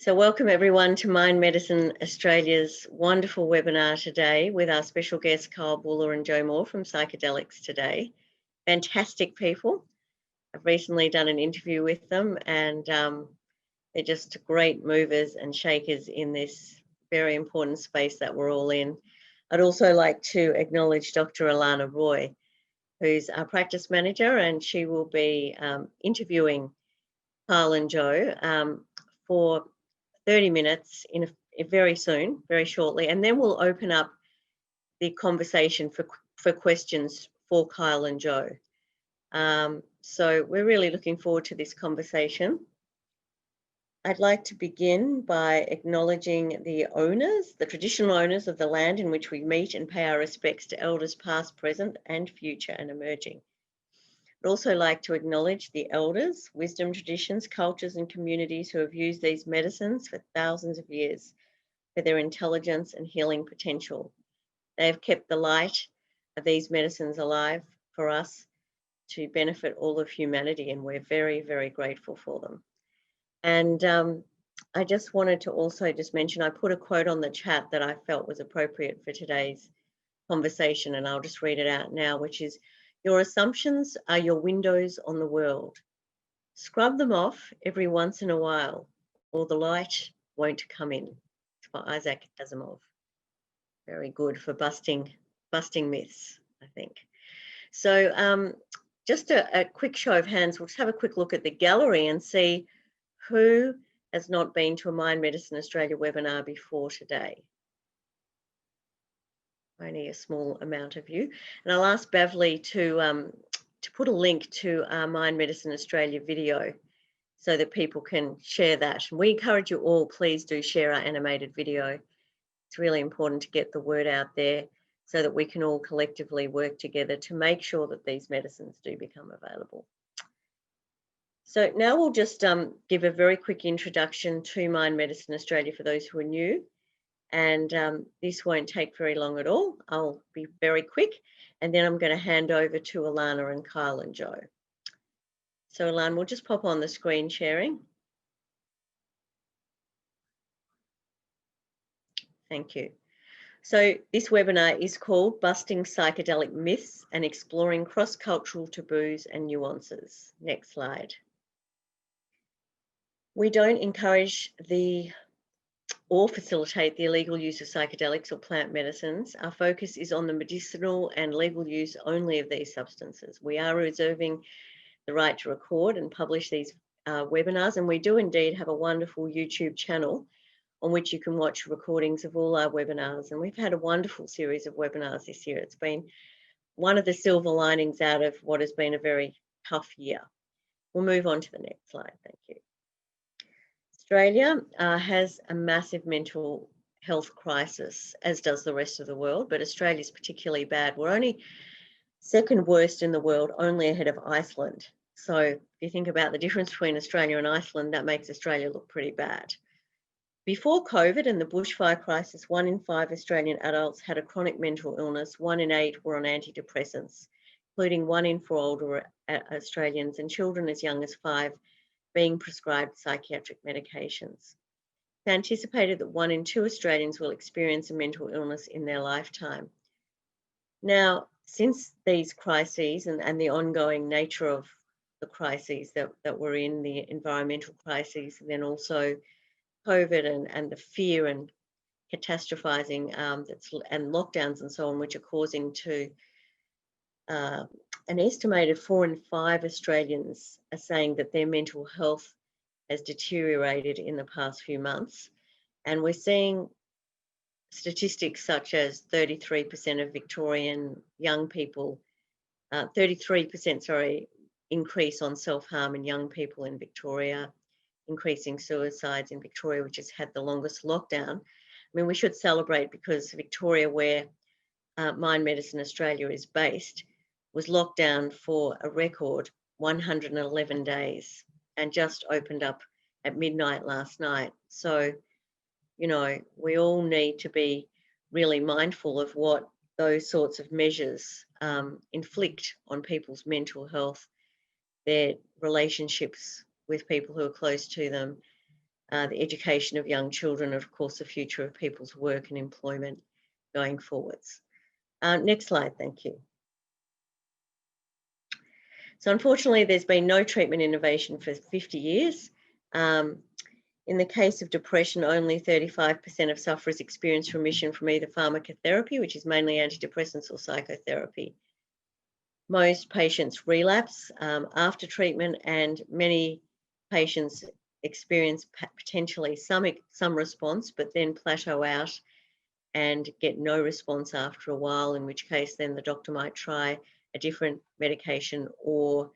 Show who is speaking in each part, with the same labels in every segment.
Speaker 1: So welcome everyone to Mind Medicine Australia's wonderful webinar today with our special guests Kyle Buller and Joe Moore from Psychedelics Today. Fantastic people. I've recently done an interview with them and they're just great movers and shakers in this very important space that we're all in. I'd also like to acknowledge Dr. Alana Roy, who's our practice manager, and she will be interviewing Kyle and Joe for 30 minutes very soon, very shortly, and then we'll open up the conversation for questions for Kyle and Joe. So we're really looking forward to this conversation. I'd like to begin by acknowledging the owners, the traditional owners of the land in which we meet, and pay our respects to elders past, present, and future and emerging. I'd also like to acknowledge the elders, wisdom traditions, cultures and communities who have used these medicines for thousands of years for their intelligence and healing potential. They have kept the light of these medicines alive for us to benefit all of humanity, and we're very, very grateful for them. And I just wanted to also just mention, I put a quote on the chat that I felt was appropriate for today's conversation, and I'll just read it out now, which is, "Your assumptions are your windows on the world. Scrub them off every once in a while, or the light won't come in." It's by Isaac Asimov. Very good for busting myths, I think. So just a quick show of hands. We'll just have a quick look at the gallery and see who has not been to a Mind Medicine Australia webinar before today. Only a small amount of you. And I'll ask Beverly to put a link to our Mind Medicine Australia video so that people can share that. And we encourage you all, please do share our animated video. It's really important to get the word out there so that we can all collectively work together to make sure that these medicines do become available. So now we'll just give a very quick introduction to Mind Medicine Australia for those who are new. And this won't take very long at all. I'll be very quick, and then I'm going to hand over to Alana and Kyle and Joe. So Alana, we'll just pop on the screen sharing. Thank you. So this webinar is called Busting Psychedelic Myths and Exploring Cross-Cultural Taboos and Nuances. Next slide. We don't encourage or facilitate the illegal use of psychedelics or plant medicines. Our focus is on the medicinal and legal use only of these substances. We are reserving the right to record and publish these webinars, and we do indeed have a wonderful YouTube channel on which you can watch recordings of all our webinars. And we've had a wonderful series of webinars this year. It's been one of the silver linings out of what has been a very tough year. We'll move on to the next slide. Thank you. Australia has a massive mental health crisis, as does the rest of the world, but Australia is particularly bad. We're only second worst in the world, only ahead of Iceland. So if you think about the difference between Australia and Iceland, that makes Australia look pretty bad. Before COVID and the bushfire crisis, 1 in 5 Australian adults had a chronic mental illness, 1 in 8 were on antidepressants, including 1 in 4 older Australians, and children as young as 5 being prescribed psychiatric medications. It's anticipated that 1 in 2 Australians will experience a mental illness in their lifetime. Now, since these crises and the ongoing nature of the crises that we're in, the environmental crises, and then also COVID and the fear and catastrophizing and lockdowns and so on, which are causing to an estimated 4 in 5 Australians are saying that their mental health has deteriorated in the past few months. And we're seeing statistics such as 33% of Victorian young people, 33%, increase on self-harm in young people in Victoria, increasing suicides in Victoria, which has had the longest lockdown. I mean, we should celebrate because Victoria, where Mind Medicine Australia is based, was locked down for a record 111 days and just opened up at midnight last night. So, you know, we all need to be really mindful of what those sorts of measures inflict on people's mental health, their relationships with people who are close to them, the education of young children, and of course the future of people's work and employment going forwards. Next slide, thank you. So unfortunately, there's been no treatment innovation for 50 years. In the case of depression, only 35% of sufferers experience remission from either pharmacotherapy, which is mainly antidepressants, or psychotherapy. Most patients relapse after treatment, and many patients experience potentially some response, but then plateau out and get no response after a while, in which case then the doctor might try a different medication or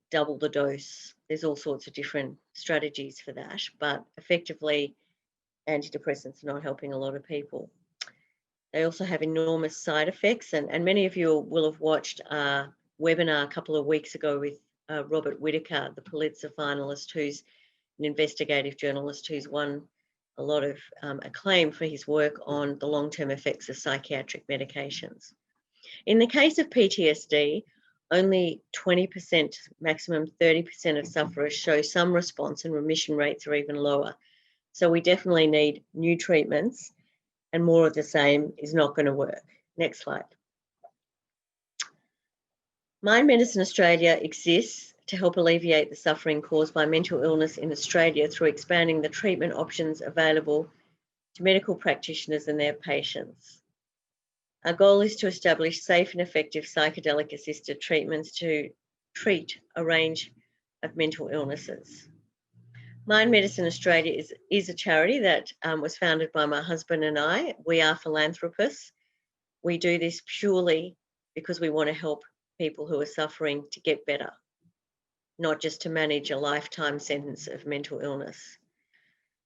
Speaker 1: double the dose. There's all sorts of different strategies for that, but effectively antidepressants are not helping a lot of people. They also have enormous side effects, and many of you will have watched a webinar a couple of weeks ago with Robert Whitaker, the Pulitzer finalist, who's an investigative journalist who's won a lot of acclaim for his work on the long-term effects of psychiatric medications. In the case of PTSD, only 20%, maximum 30% of sufferers show some response, and remission rates are even lower. So we definitely need new treatments, and more of the same is not going to work. Next slide. Mind Medicine Australia exists to help alleviate the suffering caused by mental illness in Australia through expanding the treatment options available to medical practitioners and their patients. Our goal is to establish safe and effective psychedelic-assisted treatments to treat a range of mental illnesses. Mind Medicine Australia is a charity that was founded by my husband and I. We are philanthropists. We do this purely because we want to help people who are suffering to get better, not just to manage a lifetime sentence of mental illness.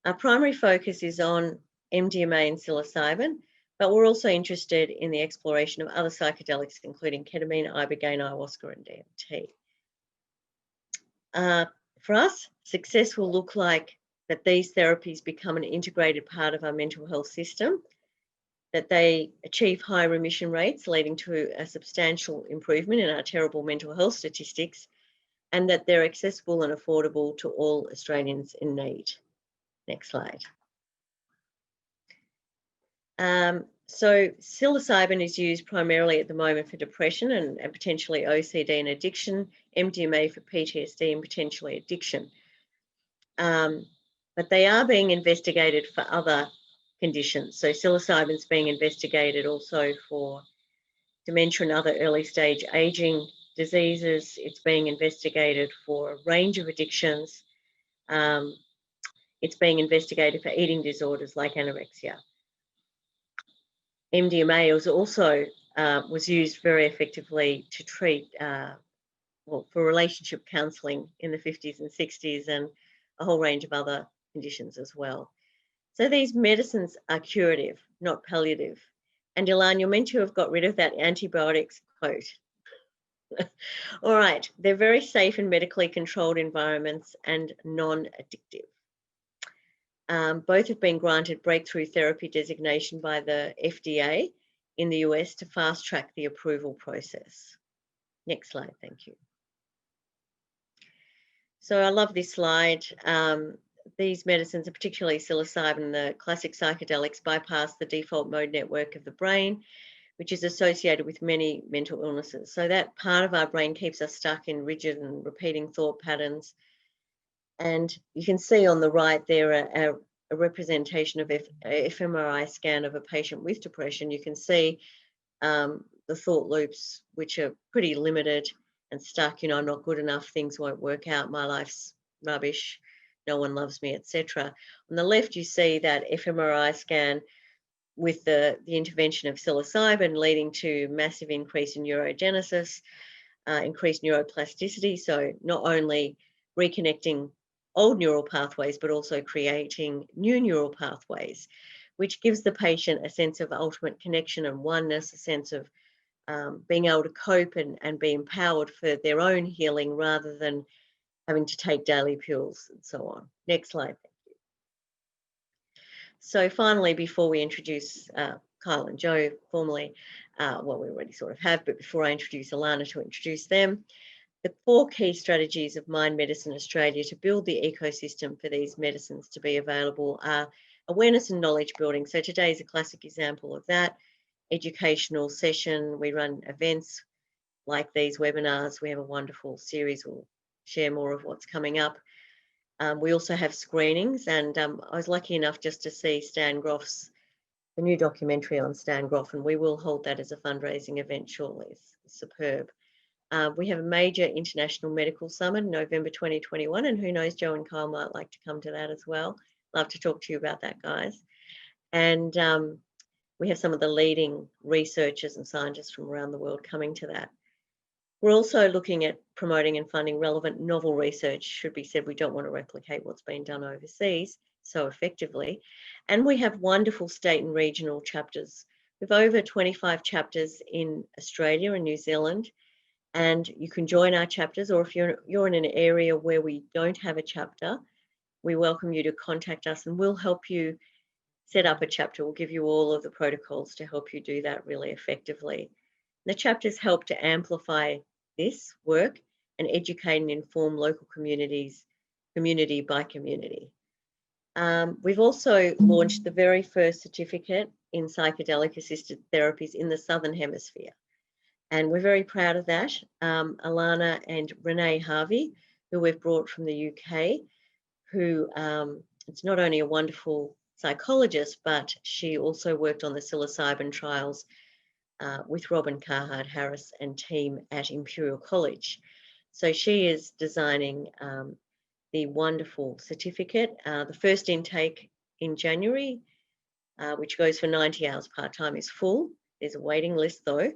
Speaker 1: Our primary focus is on MDMA and psilocybin, but we're also interested in the exploration of other psychedelics, including ketamine, ibogaine, ayahuasca, and DMT. For us, success will look like that these therapies become an integrated part of our mental health system, that they achieve high remission rates, leading to a substantial improvement in our terrible mental health statistics, and that they're accessible and affordable to all Australians in need. Next slide. So psilocybin is used primarily at the moment for depression and potentially OCD and addiction, MDMA for PTSD and potentially addiction. But they are being investigated for other conditions. So psilocybin is being investigated also for dementia and other early stage aging diseases. It's being investigated for a range of addictions. It's being investigated for eating disorders like anorexia. MDMA was also was used very effectively to treat, for relationship counselling in the 50s and 60s, and a whole range of other conditions as well. So these medicines are curative, not palliative. And Alana, you're meant to have got rid of that antibiotics quote. All right, they're very safe in medically controlled environments and non-addictive. Both have been granted breakthrough therapy designation by the FDA in the US to fast track the approval process. Next slide, thank you. So I love this slide. These medicines, and particularly psilocybin, the classic psychedelics, bypass the default mode network of the brain, which is associated with many mental illnesses. So that part of our brain keeps us stuck in rigid and repeating thought patterns. And you can see on the right there a representation of fMRI scan of a patient with depression. You can see the thought loops, which are pretty limited and stuck. You know, I'm not good enough, things won't work out, my life's rubbish, no one loves me, etc. On the left, you see that fMRI scan with the intervention of psilocybin leading to massive increase in neurogenesis, increased neuroplasticity. So not only reconnecting old neural pathways, but also creating new neural pathways, which gives the patient a sense of ultimate connection and oneness, a sense of being able to cope and be empowered for their own healing rather than having to take daily pills and so on. Next slide. Thank you. So finally, before we introduce Kyle and Joe formally, well, we already sort of have, but before I introduce Alana to introduce them, The 4 key strategies of Mind Medicine Australia to build the ecosystem for these medicines to be available are awareness and knowledge building. So today is a classic example of that. Educational session, we run events like these webinars. We have a wonderful series. We'll share more of what's coming up. We also have screenings, and I was lucky enough just to see Stan Groff's, the new documentary on Stan Groff, and we will hold that as a fundraising event shortly. It's superb. We have a major international medical summit in November 2021, and who knows, Joe and Kyle might like to come to that as well. Love to talk to you about that, guys. And we have some of the leading researchers and scientists from around the world coming to that. We're also looking at promoting and funding relevant novel research. Should be said, we don't want to replicate what's been done overseas so effectively. And we have wonderful state and regional chapters. We've over 25 chapters in Australia and New Zealand. And you can join our chapters, or if you're in an area where we don't have a chapter, we welcome you to contact us and we'll help you set up a chapter. We'll give you all of the protocols to help you do that really effectively. The chapters help to amplify this work and educate and inform local communities, community by community. We've also launched the very first certificate in psychedelic assisted therapies in the Southern Hemisphere. And we're very proud of that. Alana and Renee Harvey, who we've brought from the UK, who it's not only a wonderful psychologist, but she also worked on the psilocybin trials with Robin Carhart-Harris and team at Imperial College. So she is designing the wonderful certificate. The first intake in January, which goes for 90 hours part-time, is full. There's a waiting list though.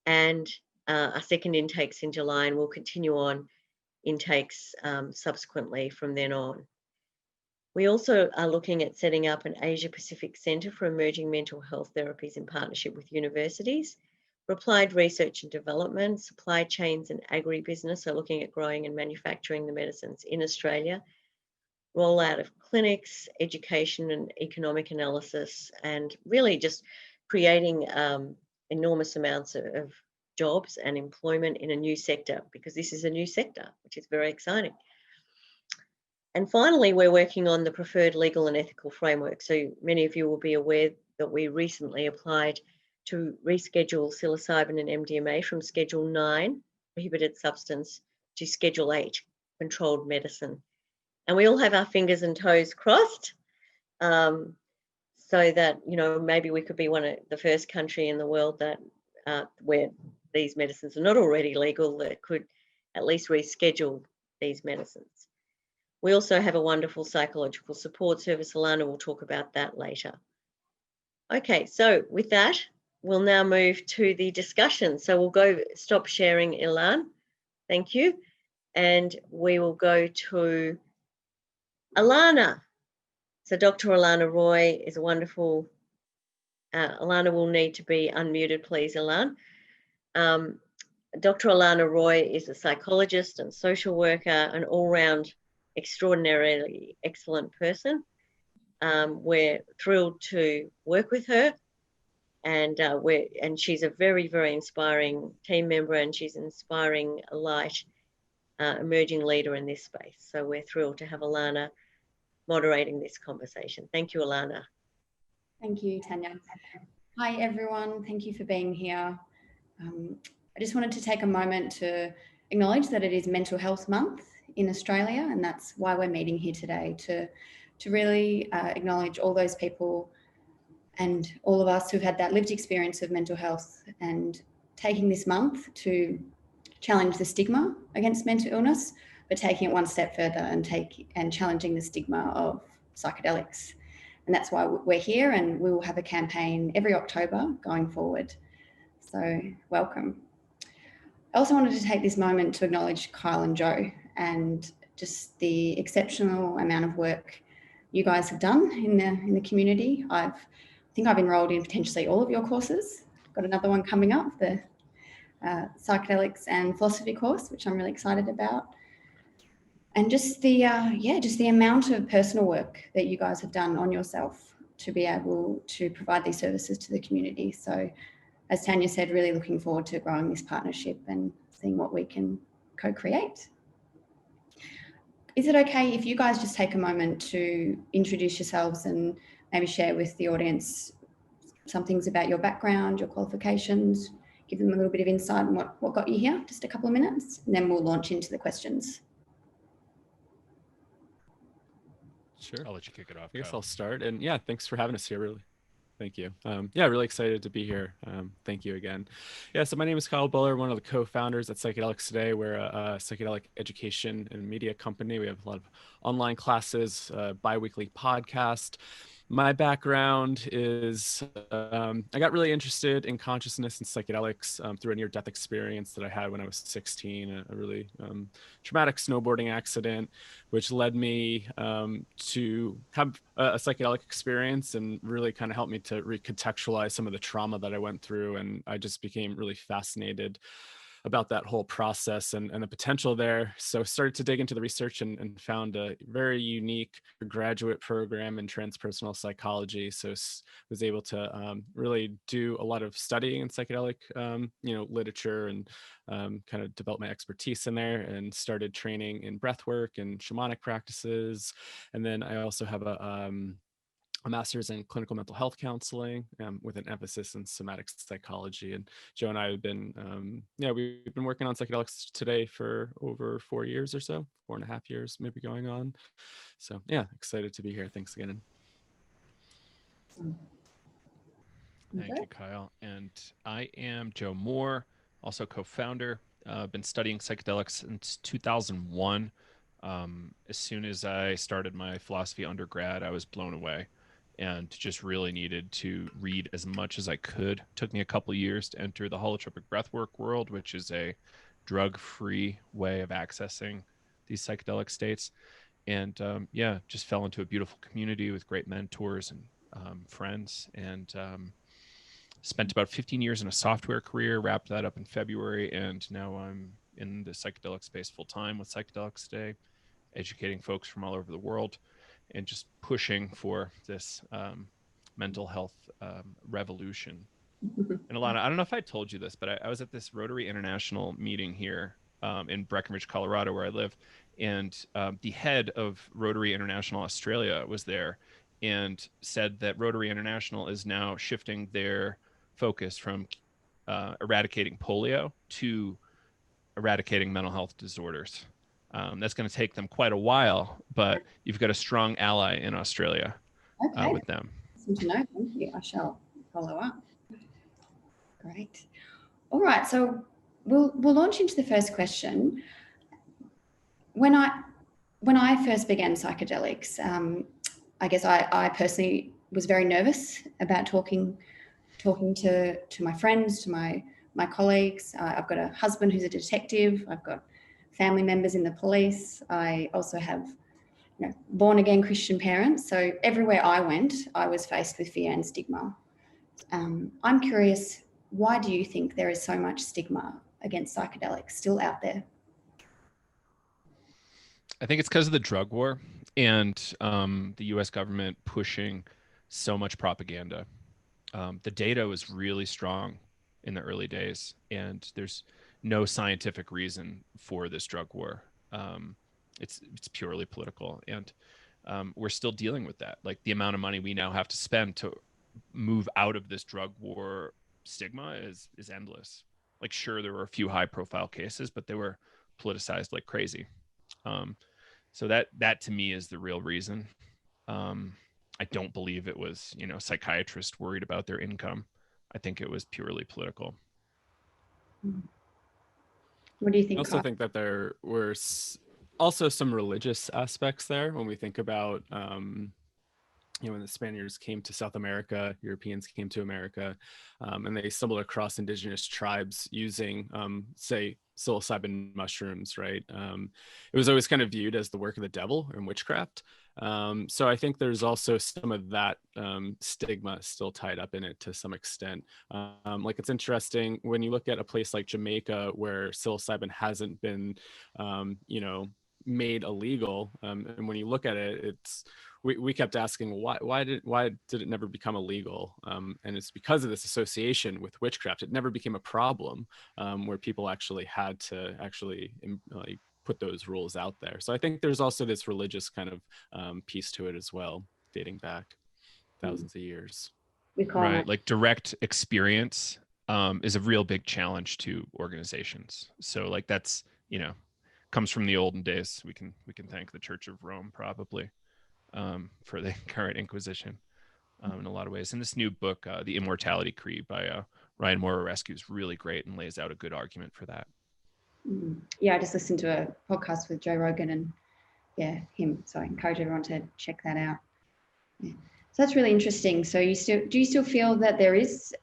Speaker 1: And our second intake's in July, and we'll continue on intakes subsequently from then on. We also are looking at setting up an Asia Pacific Centre for Emerging Mental Health Therapies in partnership with universities, for applied research and development, supply chains and agribusiness, so looking at growing and manufacturing the medicines in Australia, rollout of clinics, education and economic analysis, and really just creating enormous amounts of jobs and employment in a new sector, because this is a new sector, which is very exciting. And finally, we're working on the preferred legal and ethical framework. So many of you will be aware that we recently applied to reschedule psilocybin and MDMA from Schedule 9, prohibited substance, to Schedule 8, controlled medicine. And we all have our fingers and toes crossed, so that, you know, maybe we could be one of the first country in the world that where these medicines are not already legal, that could at least reschedule these medicines. We also have a wonderful psychological support service. Alana will talk about that later. Okay, so with that, we'll now move to the discussion. So we'll go stop sharing, Ilan. Thank you. And we will go to Alana. So Dr. Alana Roy is a wonderful, Alana will need to be unmuted, please, Alan. Dr. Alana Roy is a psychologist and social worker, an all-round extraordinarily excellent person. We're thrilled to work with her, and she's a very, very inspiring team member, and she's an inspiring light, emerging leader in this space. So we're thrilled to have Alana moderating this conversation. Thank you, Alana.
Speaker 2: Thank you, Tanya. Hi, everyone. Thank you for being here. I just wanted to take a moment to acknowledge that it is Mental Health Month in Australia, and that's why we're meeting here today, to really acknowledge all those people and all of us who've had that lived experience of mental health, and taking this month to challenge the stigma against mental illness, but taking it one step further and challenging the stigma of psychedelics. And that's why we're here, and we will have a campaign every October going forward. So welcome. I also wanted to take this moment to acknowledge Kyle and Joe, and just the exceptional amount of work you guys have done in the community. I think I've enrolled in potentially all of your courses. I've got another one coming up, the Psychedelics and Philosophy course, which I'm really excited about. And just the amount of personal work that you guys have done on yourself to be able to provide these services to the community. So as Tanya said, really looking forward to growing this partnership and seeing what we can co-create. Is it okay if you guys just take a moment to introduce yourselves and maybe share with the audience some things about your background, your qualifications, give them a little bit of insight on what got you here, just a couple of minutes, and then we'll launch into the questions.
Speaker 3: Sure.
Speaker 4: I'll let you kick it off.
Speaker 3: I guess
Speaker 4: Kyle.
Speaker 3: I'll start. And yeah, thanks for having us here, really. Thank you. Yeah, really excited to be here. Thank you again. Yeah, so my name is Kyle Buller, one of the co-founders at Psychedelics Today. We're a psychedelic education and media company. We have a lot of online classes, bi-weekly podcast. My background is I got really interested in consciousness and psychedelics through a near-death experience that I had when I was 16, a really traumatic snowboarding accident, which led me to have a psychedelic experience and really kind of helped me to recontextualize some of the trauma that I went through. And I just became really fascinated about that whole process and the potential there. So started to dig into the research and found a very unique graduate program in transpersonal psychology. So was able to really do a lot of studying in psychedelic, literature and kind of develop my expertise in there and started training in breathwork and shamanic practices. And then I also have a master's in clinical mental health counseling with an emphasis in somatic psychology. And Joe and I have been, we've been working on Psychedelics Today for over 4 years or so, 4.5 years maybe going on. So yeah, excited to be here. Thanks again.
Speaker 4: Thank you, Kyle. And I am Joe Moore, also co-founder. I've been studying psychedelics since 2001. As soon as I started my philosophy undergrad, I was blown away and just really needed to read as much as I could. It took me a couple of years to enter the holotropic breathwork world, which is a drug-free way of accessing these psychedelic states. And just fell into a beautiful community with great mentors and friends. And spent about 15 years in a software career, wrapped that up in February. And now I'm in the psychedelic space full time with Psychedelics Today, educating folks from all over the world and just pushing for this mental health revolution. And Alana, I don't know if I told you this, but I was at this Rotary International meeting here in Breckenridge, Colorado, where I live. And the head of Rotary International Australia was there and said that Rotary International is now shifting their focus from eradicating polio to eradicating mental health disorders. That's going to take them quite a while, but you've got a strong ally in Australia with them.
Speaker 2: Awesome to know. Thank you. I shall follow up. Great. All right. So we'll launch into the first question. When I first began psychedelics, I guess I personally was very nervous about talking to my friends, to my colleagues. I've got a husband who's a detective. I've got family members in the police. I also have born again Christian parents. So everywhere I went, I was faced with fear and stigma. I'm curious, why do you think there is so much stigma against psychedelics still out there?
Speaker 4: I think it's because of the drug war and the US government pushing so much propaganda. The data was really strong in the early days, and there's no scientific reason for this drug war. It's purely political, and we're still dealing with that. Like the amount of money we now have to spend to move out of this drug war stigma is endless. Like, sure, there were a few high profile cases, but they were politicized like crazy. So that to me is the real reason. I don't believe it was, psychiatrists worried about their income. I think it was purely political.
Speaker 2: What do you think?
Speaker 3: I also think that there were also some religious aspects there when we think about, when the Spaniards came to South America, Europeans came to America, and they stumbled across indigenous tribes using, say, psilocybin mushrooms, right? It was always kind of viewed as the work of the devil and witchcraft. So I think there's also some of that stigma still tied up in it to some extent. Like, it's interesting when you look at a place like Jamaica where psilocybin hasn't been, made illegal. And when you look at it, we kept asking why did it never become illegal? And it's because of this association with witchcraft. It never became a problem where people actually had to like put those rules out there. So I think there's also this religious kind of piece to it as well, dating back thousands of years.
Speaker 4: Right, like direct experience is a real big challenge to organizations. So like that's, comes from the olden days. We can thank the Church of Rome probably for the current Inquisition in a lot of ways. And this new book, The Immortality Creed by Ryan Morarescu, is really great and lays out a good argument for that.
Speaker 2: Yeah, I just listened to a podcast with Joe Rogan and him. So I encourage everyone to check that out. Yeah. So that's really interesting. So do you still feel that there is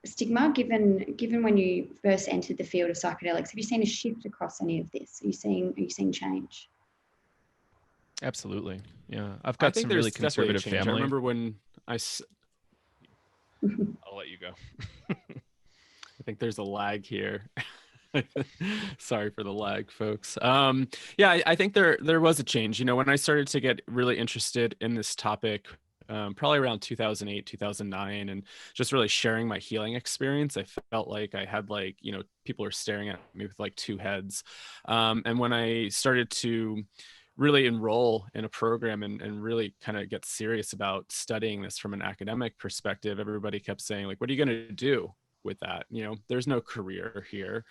Speaker 2: stigma given when you first entered the field of psychedelics? Have you seen a shift across any of this? Are you seeing change?
Speaker 4: Absolutely. Yeah. I've got some really conservative family.
Speaker 3: I remember when I'll
Speaker 4: let you go.
Speaker 3: I think there's a lag here. Sorry for the lag, folks. I think there was a change. When I started to get really interested in this topic, probably around 2008, 2009, and just really sharing my healing experience, I felt like I had people were staring at me with two heads. And when I started to really enroll in a program and really kind of get serious about studying this from an academic perspective, everybody kept saying, what are you going to do with that? There's no career here.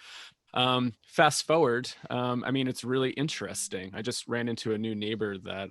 Speaker 3: Fast forward, it's really interesting. I just ran into a new neighbor that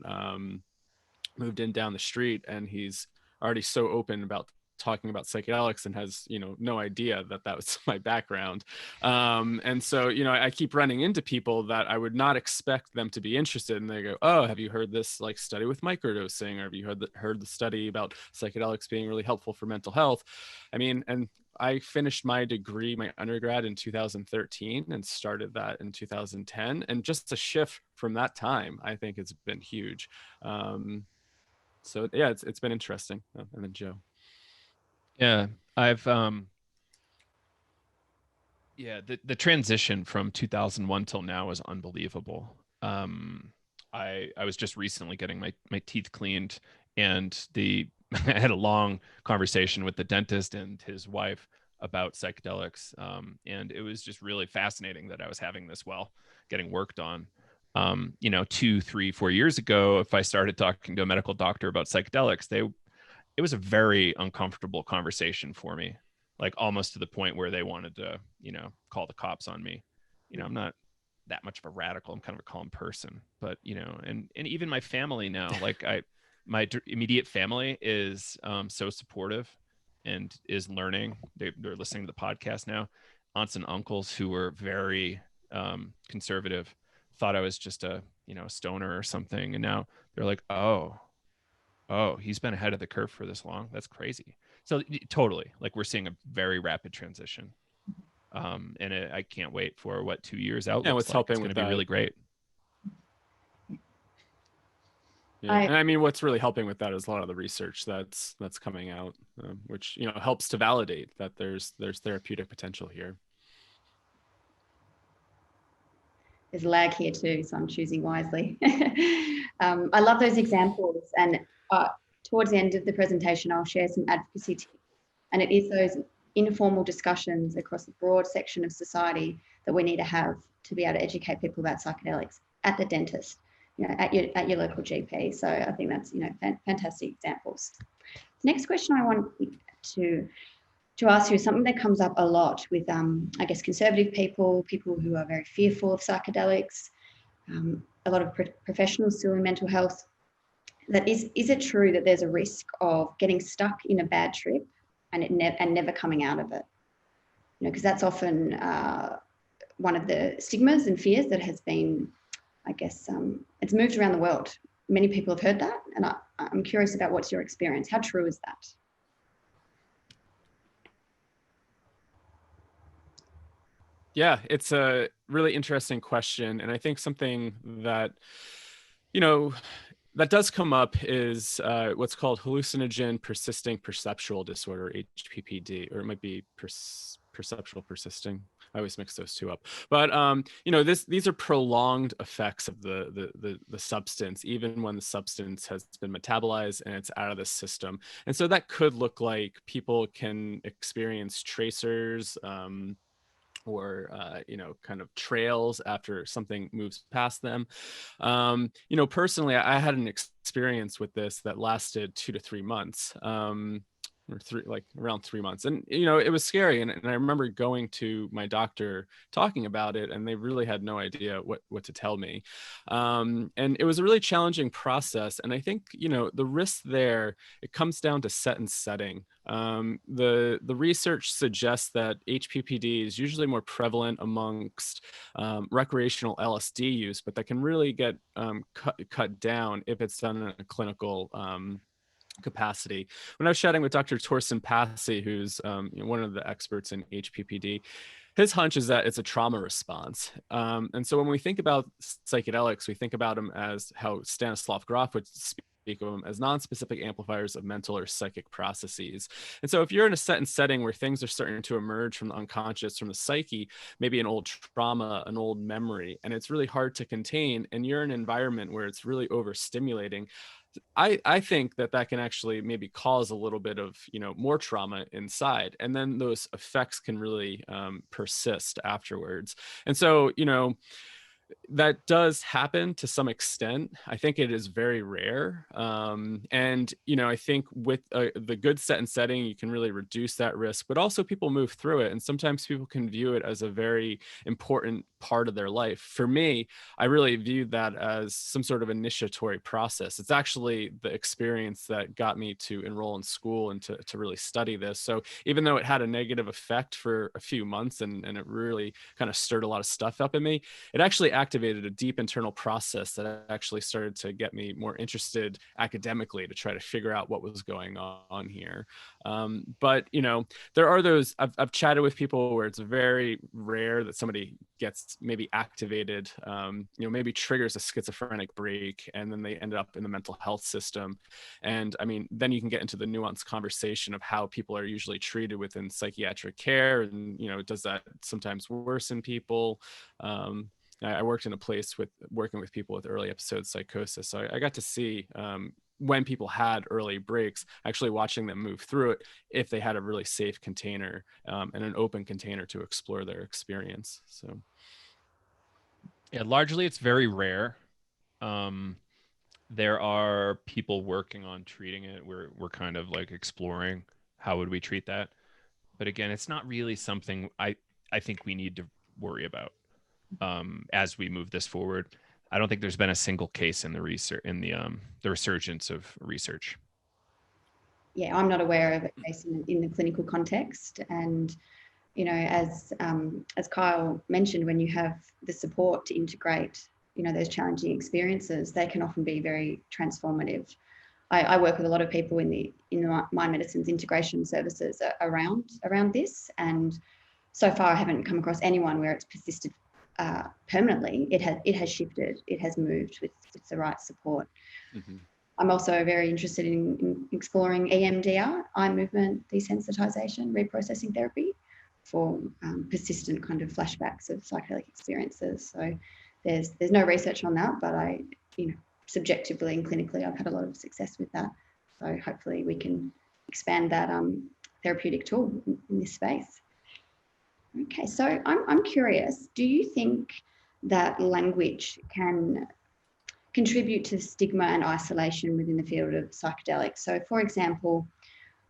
Speaker 3: moved in down the street, and he's already so open about talking about psychedelics and has no idea that was my background. And so I keep running into people that I would not expect them to be interested, and they go, oh, have you heard this study with microdosing, or have you heard the study about psychedelics being really helpful for mental health? And I finished my degree, my undergrad, in 2013 and started that in 2010. And just a shift from that time, I think it's been huge. So yeah, it's been interesting. And then Joe.
Speaker 4: Yeah, I've the transition from 2001 till now is unbelievable. I was just recently getting my teeth cleaned, and I had a long conversation with the dentist and his wife about psychedelics, and it was just really fascinating that I was having this while getting worked on. 2, 3, 4 years ago, if I started talking to a medical doctor about psychedelics, it was a very uncomfortable conversation for me, almost to the point where they wanted to, call the cops on me. I'm not that much of a radical. I'm kind of a calm person, but, and even my family now, my immediate family is so supportive and is learning. They're listening to the podcast now. Aunts and uncles who were very conservative thought I was just a stoner or something. And now they're like, oh, he's been ahead of the curve for this long. That's crazy. So totally, we're seeing a very rapid transition. And I can't wait for 2 years out.
Speaker 3: Yeah, what's helping
Speaker 4: with
Speaker 3: that?
Speaker 4: It's going to be really great.
Speaker 3: Yeah. And what's really helping with that is a lot of the research that's coming out, which helps to validate that there's therapeutic potential here.
Speaker 2: There's lag here too, so I'm choosing wisely. I love those examples, and towards the end of the presentation, I'll share some advocacy tips, and it is those informal discussions across a broad section of society that we need to have to be able to educate people about psychedelics at the dentist, at your local GP. So I think that's fantastic examples. The next question I want to ask you is something that comes up a lot with, I guess, conservative people who are very fearful of psychedelics, a lot of professionals still in mental health. That is it true that there's a risk of getting stuck in a bad trip and never coming out of it? Because that's often one of the stigmas and fears that has been, I guess, it's moved around the world. Many people have heard that, and I'm curious about what's your experience. How true is that?
Speaker 3: Yeah, it's a really interesting question. And I think something that, that does come up is what's called hallucinogen persisting perceptual disorder, HPPD, or it might be perceptual persisting. I always mix those two up. But you know, these are prolonged effects of the substance, even when the substance has been metabolized and it's out of the system. And so that could look like people can experience tracers, or you know, kind of trails after something moves past them. You know, personally, I had an experience with this that lasted 2 to 3 months. Or around 3 months, and you know, it was scary, and I remember going to my doctor talking about it, and they really had no idea what to tell me. And it was a really challenging process, and I think, you know, the risk there, it comes down to set and setting. The research suggests that HPPD is usually more prevalent amongst recreational LSD use, but that can really get cut down if it's done in a clinical capacity. When I was chatting with Dr. Torsten Passy, who's you know, one of the experts in HPPD, his hunch is that it's a trauma response. And so when we think about psychedelics, we think about them as how Stanislav Grof would speak of them as non-specific amplifiers of mental or psychic processes. And so if you're in a set and setting where things are starting to emerge from the unconscious, from the psyche, maybe an old trauma, an old memory, and it's really hard to contain, and you're in an environment where it's really overstimulating, I think that can actually maybe cause a little bit of, you know, more trauma inside, and then those effects can really persist afterwards. And so, you know, that does happen to some extent. I think it is very rare. And, you know, I think with the good set and setting, you can really reduce that risk, but also people move through it. And sometimes people can view it as a very important part of their life. For me, I really viewed that as some sort of initiatory process. It's actually the experience that got me to enroll in school and to really study this. So even though it had a negative effect for a few months, and it really kind of stirred a lot of stuff up in me, it actually activated a deep internal process that actually started to get me more interested academically to try to figure out what was going on here. But, you know, there are those, I've chatted with people where it's very rare that somebody gets maybe activated, you know, maybe triggers a schizophrenic break, and then they end up in the mental health system. And I mean, then you can get into the nuanced conversation of how people are usually treated within psychiatric care. And, you know, does that sometimes worsen people? I worked in a place working with people with early episode psychosis. So I got to see when people had early breaks, actually watching them move through it, if they had a really safe container and an open container to explore their experience. So,
Speaker 4: yeah, largely it's very rare. There are people working on treating it. We're kind of like exploring how would we treat that. But again, it's not really something I think we need to worry about as we move this forward. I don't think there's been a single case in the research, in the resurgence of research.
Speaker 2: Yeah, I'm not aware of a case in the clinical context. And, you know, as Kyle mentioned, when you have the support to integrate, you know, those challenging experiences, they can often be very transformative. I work with a lot of people in the mind medicine's integration services around this, and so far I haven't come across anyone where it's persisted permanently. It has shifted, it has moved with the right support. Mm-hmm. I'm also very interested in exploring EMDR, eye movement desensitization, reprocessing therapy for persistent kind of flashbacks of psychedelic experiences. So there's no research on that, but I, you know, subjectively and clinically, I've had a lot of success with that. So hopefully we can expand that therapeutic tool in this space. Okay, so I'm curious, do you think that language can contribute to stigma and isolation within the field of psychedelics? So for example,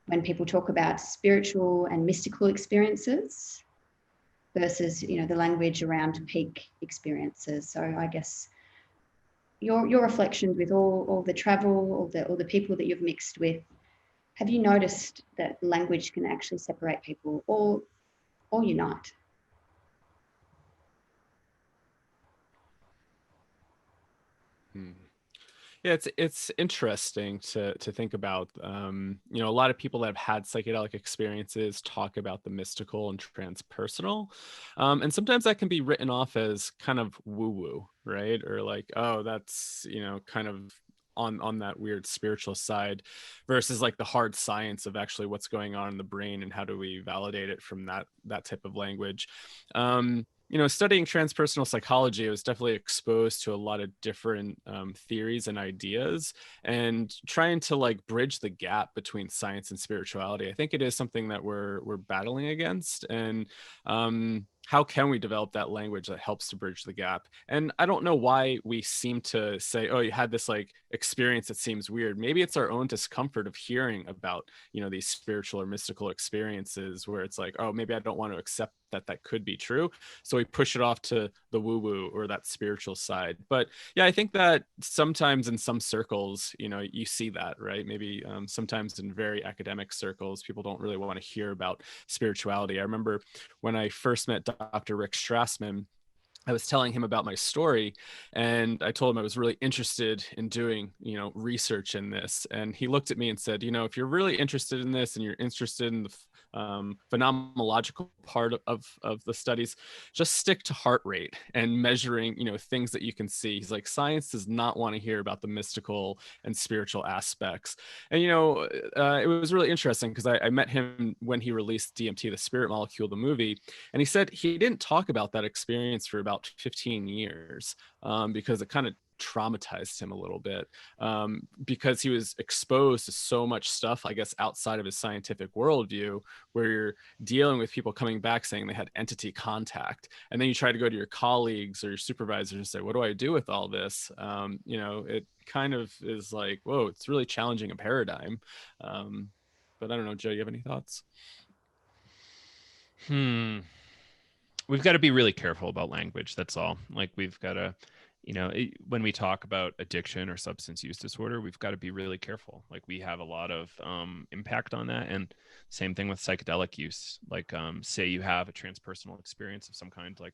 Speaker 2: when people talk about spiritual and mystical experiences versus, you know, the language around peak experiences. So I guess your reflections with all the travel, all the people that you've mixed with, have you noticed that language can actually separate people or unite?
Speaker 3: Yeah, it's interesting to think about. You know, a lot of people that have had psychedelic experiences talk about the mystical and transpersonal, and sometimes that can be written off as kind of woo-woo, right? Or like, oh, that's, you know, kind of on that weird spiritual side versus like the hard science of actually what's going on in the brain and how do we validate it from that type of language. Studying transpersonal psychology, I was definitely exposed to a lot of different theories and ideas, and trying to like bridge the gap between science and spirituality. I think it is something that we're battling against, and how can we develop that language that helps to bridge the gap? And I don't know why we seem to say, oh, you had this like experience that seems weird. Maybe it's our own discomfort of hearing about, these spiritual or mystical experiences where it's like, oh, maybe I don't want to accept that could be true. So we push it off to the woo-woo or that spiritual side. But yeah, I think that sometimes in some circles, you see that, right? Maybe sometimes in very academic circles, people don't really want to hear about spirituality. I remember when I first met Dr. Rick Strassman, I was telling him about my story, and I told him I was really interested in doing, research in this. And he looked at me and said, if you're really interested in this and you're interested in the phenomenological part of the studies, just stick to heart rate and measuring, things that you can see. He's like, science does not want to hear about the mystical and spiritual aspects. And, it was really interesting because I met him when he released DMT, the Spirit Molecule, the movie. And he said he didn't talk about that experience for about 15 years because it kind of traumatized him a little bit because he was exposed to so much stuff, I guess, outside of his scientific worldview, where you're dealing with people coming back saying they had entity contact. And then you try to go to your colleagues or your supervisors and say, what do I do with all this? It kind of is like, whoa, it's really challenging a paradigm. But I don't know, Joe, you have any thoughts?
Speaker 4: We've got to be really careful about language. That's all. Like we've got to, when we talk about addiction or substance use disorder, we've got to be really careful. Like we have a lot of impact on that. And same thing with psychedelic use. Like say you have a transpersonal experience of some kind, like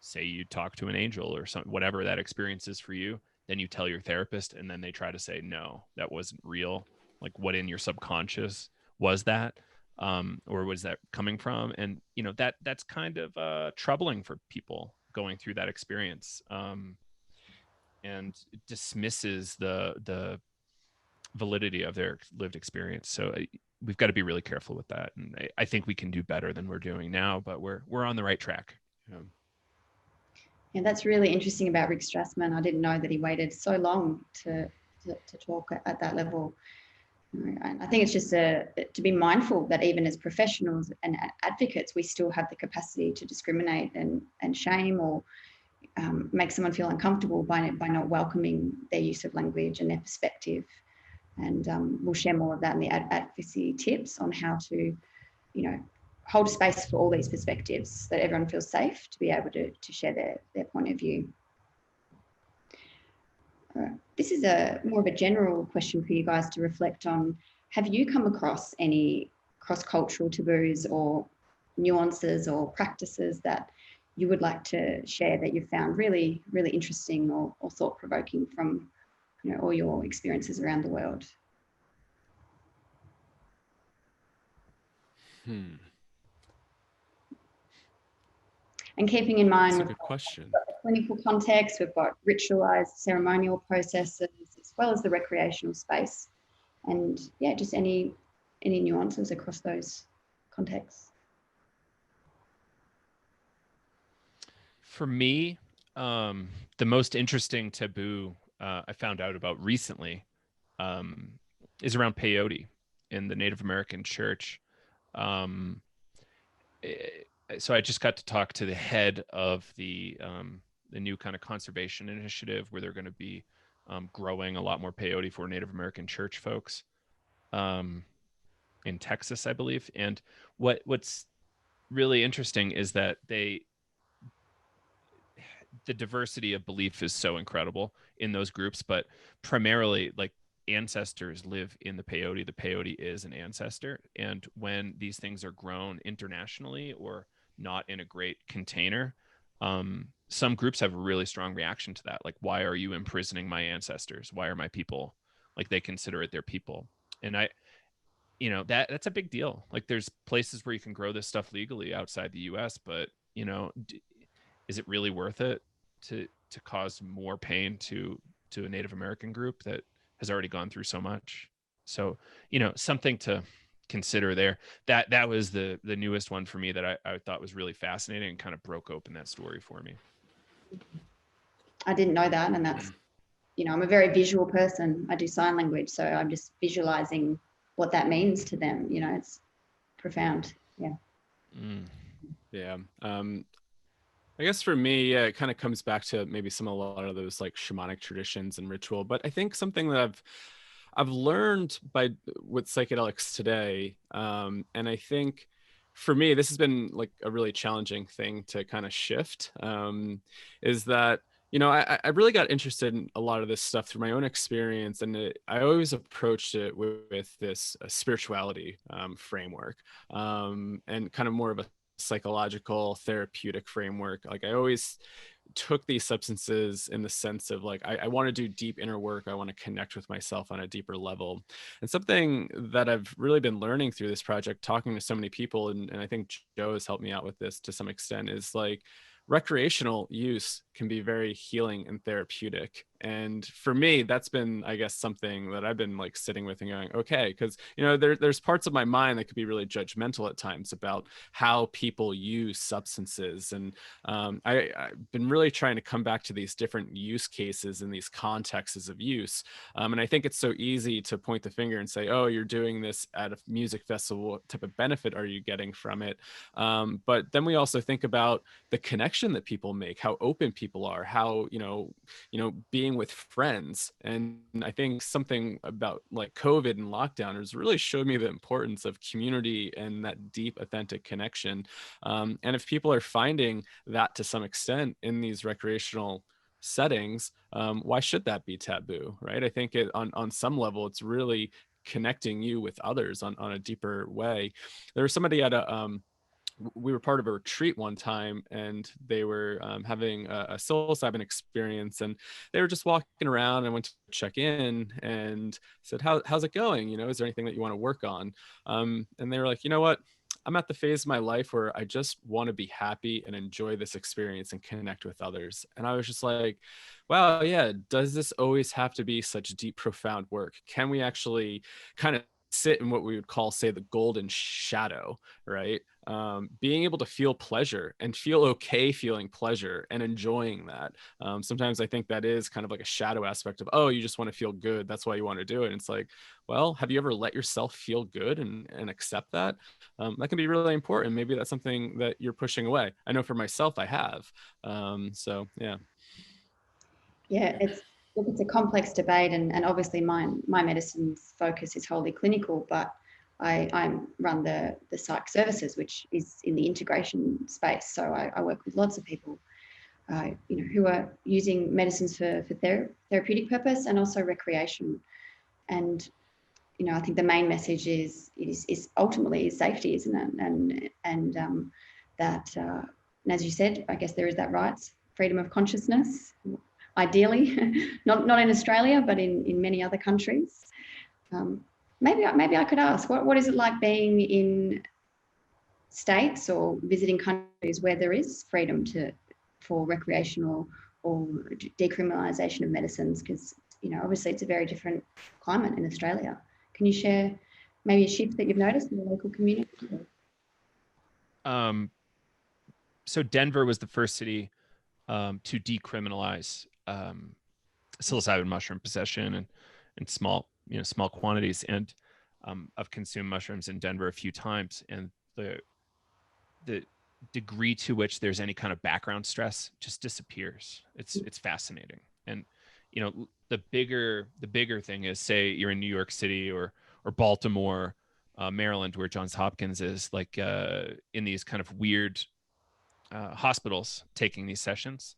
Speaker 4: say you talk to an angel or something, whatever that experience is for you, then you tell your therapist and then they try to say, no, that wasn't real. Like what in your subconscious was that? Or was that coming from? And that's kind of troubling for people going through that experience, and it dismisses the validity of their lived experience. So we've got to be really careful with that. And I think we can do better than we're doing now, but we're on the right track.
Speaker 2: Yeah, that's really interesting about Rick Strassman. I didn't know that he waited so long to talk at that level. And I think it's just to be mindful that even as professionals and advocates, we still have the capacity to discriminate and shame or make someone feel uncomfortable by not welcoming their use of language and their perspective. And we'll share more of that in the advocacy tips on how to, hold space for all these perspectives so that everyone feels safe to be able to share their point of view. This is more of a general question for you guys to reflect on. Have you come across any cross-cultural taboos or nuances or practices that you would like to share that you've found really, really interesting or thought-provoking from all your experiences around the world? And keeping in mind,
Speaker 3: that's a good question.
Speaker 2: We've got the clinical context, we've got ritualized ceremonial processes, as well as the recreational space. And yeah, just any nuances across those contexts.
Speaker 4: For me, the most interesting taboo I found out about recently is around peyote in the Native American church. So I just got to talk to the head of the new kind of conservation initiative where they're going to be growing a lot more peyote for Native American church folks in Texas, I believe. And what's really interesting is that the diversity of belief is so incredible in those groups, but primarily like ancestors live in the peyote. The peyote is an ancestor. And when these things are grown internationally or not in a great container, some groups have a really strong reaction to that. Like, why are you imprisoning my ancestors? Why are my people, like they consider it their people? And that's a big deal. Like there's places where you can grow this stuff legally outside the US, but is it really worth it to cause more pain to a Native American group that has already gone through so much. So, something to consider there. That was the newest one for me that I thought was really fascinating and kind of broke open that story for me.
Speaker 2: I didn't know that. And that's, I'm a very visual person. I do sign language. So I'm just visualizing what that means to them. It's profound. Yeah.
Speaker 3: Yeah. I guess for me, yeah, it kind of comes back to maybe a lot of those like shamanic traditions and ritual. But I think something that I've learned with psychedelics today, and I think for me, this has been like a really challenging thing to kind of shift, is that, I really got interested in a lot of this stuff through my own experience. And I always approached it with this spirituality framework, and kind of more of a psychological therapeutic framework. Like I always took these substances in the sense of like, I want to do deep inner work. I want to connect with myself on a deeper level. And something that I've really been learning through this project, talking to so many people, and I think Joe has helped me out with this to some extent, is like recreational use can be very healing and therapeutic. And for me, that's been, I guess, something that I've been like sitting with and going, okay, because, there's parts of my mind that could be really judgmental at times about how people use substances. And I've been really trying to come back to these different use cases and these contexts of use. And I think it's so easy to point the finger and say, oh, you're doing this at a music festival. What type of benefit are you getting from it? But then we also think about the connection that people make, how open people are, how, being with friends. And I think something about like COVID and lockdown has really showed me the importance of community and that deep, authentic connection. And if people are finding that to some extent in these recreational settings, why should that be taboo, right? I think on some level, it's really connecting you with others on a deeper way. There was somebody at we were part of a retreat one time, and they were having a psilocybin experience, and they were just walking around. And went to check in and said, how's it going? Is there anything that you want to work on? And they were like, you know what? I'm at the phase of my life where I just want to be happy and enjoy this experience and connect with others. And I was just like, wow, yeah, does this always have to be such deep, profound work? Can we actually kind of sit in what we would call, say, the golden shadow, right? Being able to feel pleasure and feel okay feeling pleasure and enjoying that. Sometimes I think that is kind of like a shadow aspect of, oh, you just want to feel good, that's why you want to do it. And it's like, well, have you ever let yourself feel good and accept that? That can be really important. Maybe that's something that you're pushing away. I know for myself, I have. So yeah.
Speaker 2: Yeah, it's a complex debate, and obviously my medicine's focus is wholly clinical, but I run the psych services, which is in the integration space. So I work with lots of people, who are using medicines for therapeutic purpose and also recreation. And I think the main message is ultimately safety, isn't it? And that, and as you said, I guess there is that rights, freedom of consciousness. Ideally, not in Australia, but in many other countries. Maybe I could ask, what is it like being in states or visiting countries where there is freedom for recreational or decriminalisation of medicines? Because obviously it's a very different climate in Australia. Can you share maybe a shift that you've noticed in the local community?
Speaker 4: So Denver was the first city to decriminalize psilocybin mushroom possession and small quantities. And I've consumed mushrooms in Denver a few times, and the degree to which there's any kind of background stress just disappears. It's fascinating. And the bigger thing is, say you're in New York City or Baltimore, Maryland, where Johns Hopkins is, like in these kind of weird hospitals taking these sessions.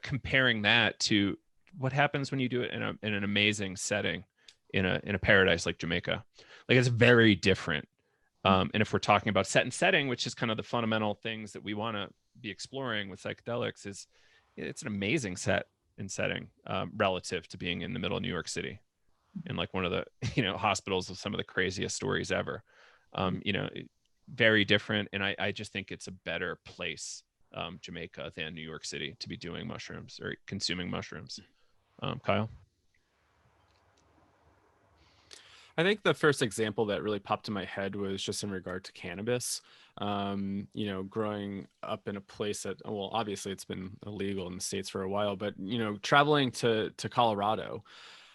Speaker 4: Comparing that to what happens when you do it in an amazing setting in a paradise like Jamaica, like it's very different. And if we're talking about set and setting, which is kind of the fundamental things that we want to be exploring with psychedelics, it's an amazing set and setting relative to being in the middle of New York City, in like one of the hospitals with some of the craziest stories ever. Very different, and I just think it's a better place, Jamaica, than New York City, to be doing mushrooms or consuming mushrooms. Kyle?
Speaker 3: I think the first example that really popped in my head was just in regard to cannabis. Growing up in a place that, well, obviously it's been illegal in the States for a while, but, traveling to Colorado,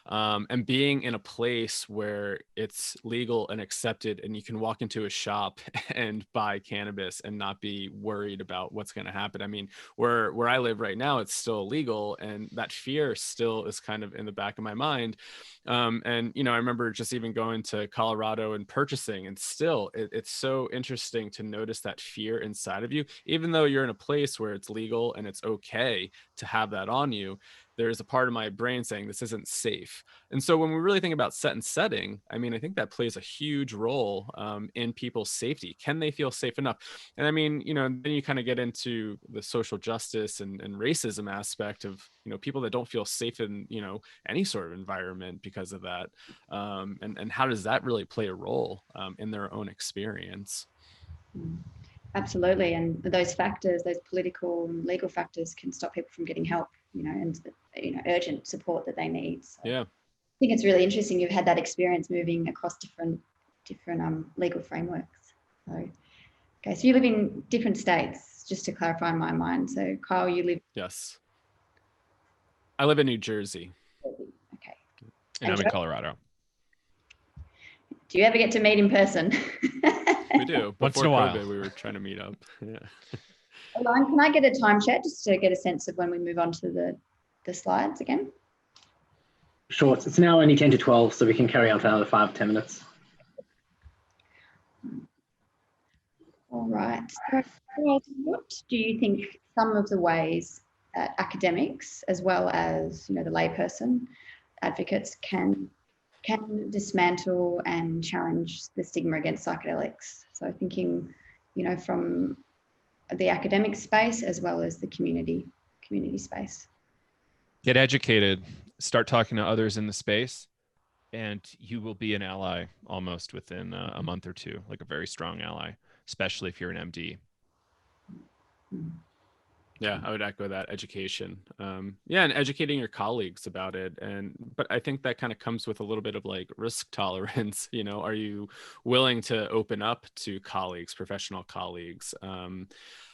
Speaker 3: and being in a place where it's legal and accepted and you can walk into a shop and buy cannabis and not be worried about what's going to happen. I mean, where I live right now, it's still illegal, and that fear still is kind of in the back of my mind. I remember just even going to Colorado and purchasing, and still it's so interesting to notice that fear inside of you, even though you're in a place where it's legal and it's okay to have that on you. There's a part of my brain saying this isn't safe. And so when we really think about set and setting, I mean, I think that plays a huge role in people's safety. Can they feel safe enough? And I mean, then you kind of get into the social justice and racism aspect of, people that don't feel safe in, any sort of environment because of that. And how does that really play a role in their own experience?
Speaker 2: Absolutely. And those factors, those political and legal factors, can stop people from getting help, and urgent support that they need. So
Speaker 3: yeah.
Speaker 2: I think it's really interesting you've had that experience moving across different legal frameworks. So you live in different states, just to clarify in my mind. So Kyle, you live...
Speaker 3: Yes. I live in New Jersey.
Speaker 2: Okay.
Speaker 4: And I'm in Colorado.
Speaker 2: Do you ever get to meet in person?
Speaker 3: We do.
Speaker 4: Once in
Speaker 3: Before
Speaker 4: a while.
Speaker 3: COVID, we were trying to meet up. Yeah.
Speaker 2: Alana, can I get a time check just to get a sense of when we move on to the slides again?
Speaker 5: Sure. It's now only 10 to 12, so we can carry on for another 5 or 10 minutes.
Speaker 2: All right. So what do you think some of the ways that academics, as well as the layperson, advocates, can dismantle and challenge the stigma against psychedelics? So thinking, from the academic space as well as the community space.
Speaker 4: Get educated, start talking to others in the space, and you will be an ally almost within a month or two, like a very strong ally, especially if you're an MD.
Speaker 3: Yeah, I would echo that. Education. And educating your colleagues about it. But I think that kind of comes with a little bit of like risk tolerance. Are you willing to open up to colleagues, professional colleagues?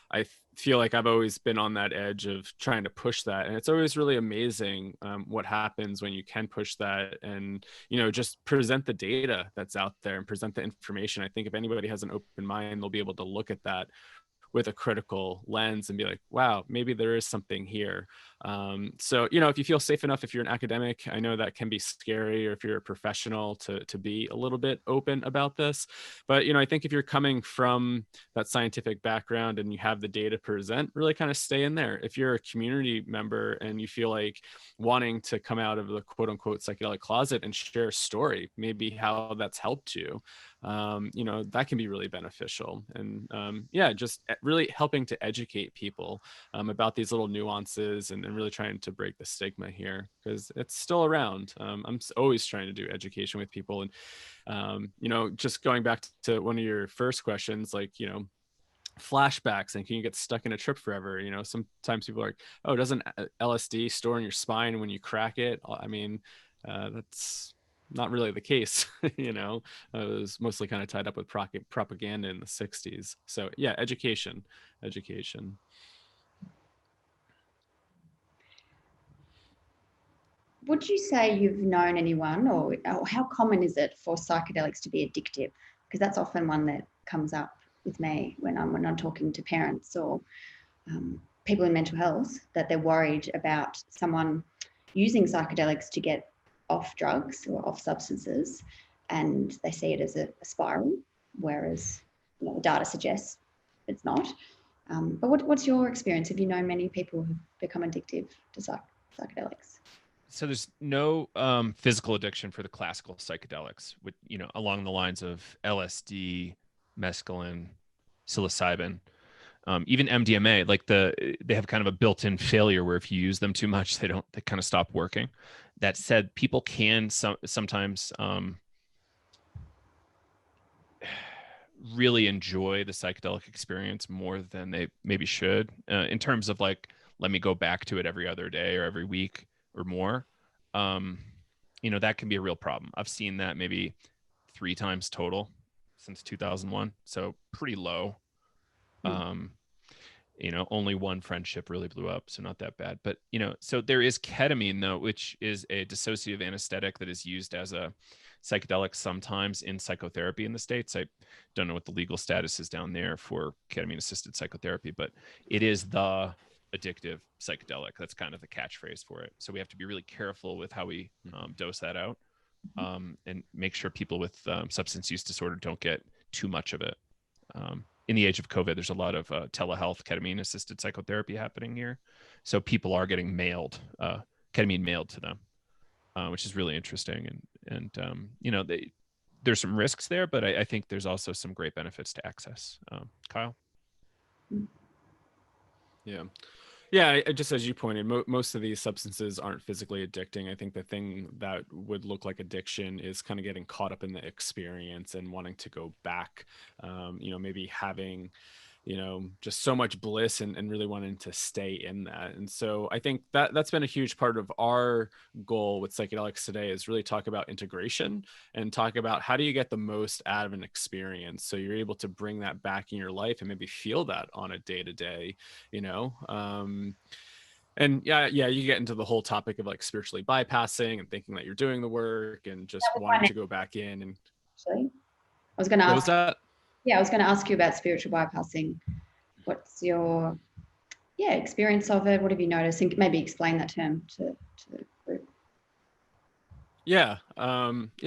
Speaker 3: I feel like I've always been on that edge of trying to push that. And it's always really amazing what happens when you can push that and, just present the data that's out there and present the information. I think if anybody has an open mind, they'll be able to look at that with a critical lens and be like, wow, maybe there is something here. So, if you feel safe enough, if you're an academic, I know that can be scary, or if you're a professional, to be a little bit open about this. But, I think if you're coming from that scientific background and you have the data present, really kind of stay in there. If you're a community member and you feel like wanting to come out of the quote unquote psychedelic closet and share a story, maybe how that's helped you, that can be really beneficial. And just really helping to educate people about these little nuances and really trying to break the stigma here, because it's still around. I'm always trying to do education with people. And, just going back to one of your first questions, like, flashbacks and can you get stuck in a trip forever? Sometimes people are like, oh, doesn't LSD store in your spine when you crack it? I mean, that's not really the case. It was mostly kind of tied up with propaganda in the 60s. So yeah, education.
Speaker 2: Would you say you've known anyone, or how common is it for psychedelics to be addictive? Because that's often one that comes up with me when I'm talking to parents or people in mental health, that they're worried about someone using psychedelics to get off drugs or off substances, and they see it as a spiral, whereas the data suggests it's not. But what's your experience? Have you known many people who've become addictive to psychedelics?
Speaker 4: So there's no physical addiction for the classical psychedelics, which, along the lines of LSD, mescaline, psilocybin, even MDMA. Like they have kind of a built-in failure where if you use them too much, they kind of stop working. That said, people can sometimes really enjoy the psychedelic experience more than they maybe should, in terms of like, let me go back to it every other day or every week or more. That can be a real problem. I've seen that maybe 3 times total since 2001. So pretty low. You know, only one friendship really blew up, so not that bad. But, you know, so there is ketamine, though, which is a dissociative anesthetic that is used as a psychedelic sometimes in psychotherapy in the States. I don't know what the legal status is down there for ketamine-assisted psychotherapy, but it is the addictive psychedelic. That's kind of the catchphrase for it. So we have to be really careful with how we dose that out, and make sure people with substance use disorder don't get too much of it. In the age of COVID, there's a lot of telehealth ketamine assisted psychotherapy happening here. So people are getting mailed, ketamine mailed to them, which is really interesting. And you know, there's some risks there, but I think there's also some great benefits to access. Kyle?
Speaker 3: Yeah. Yeah, just as you pointed, most of these substances aren't physically addicting. I think the thing that would look like addiction is kind of getting caught up in the experience and wanting to go back, you know, maybe having, you know, just so much bliss and really wanting to stay in that. And so I think that that's been a huge part of our goal with Psychedelics Today, is really talk about integration and talk about how do you get the most out of an experience so you're able to bring that back in your life and maybe feel that on a day-to-day, you know. And yeah, you get into the whole topic of like spiritually bypassing and thinking that you're doing the work and just wanting to go back in. And
Speaker 2: actually, I was going to
Speaker 3: what
Speaker 2: ask.
Speaker 3: was that?
Speaker 2: Yeah, I was going to ask you about spiritual bypassing. What's your experience of it? What have you noticed? And maybe explain that term to the group.
Speaker 3: Yeah,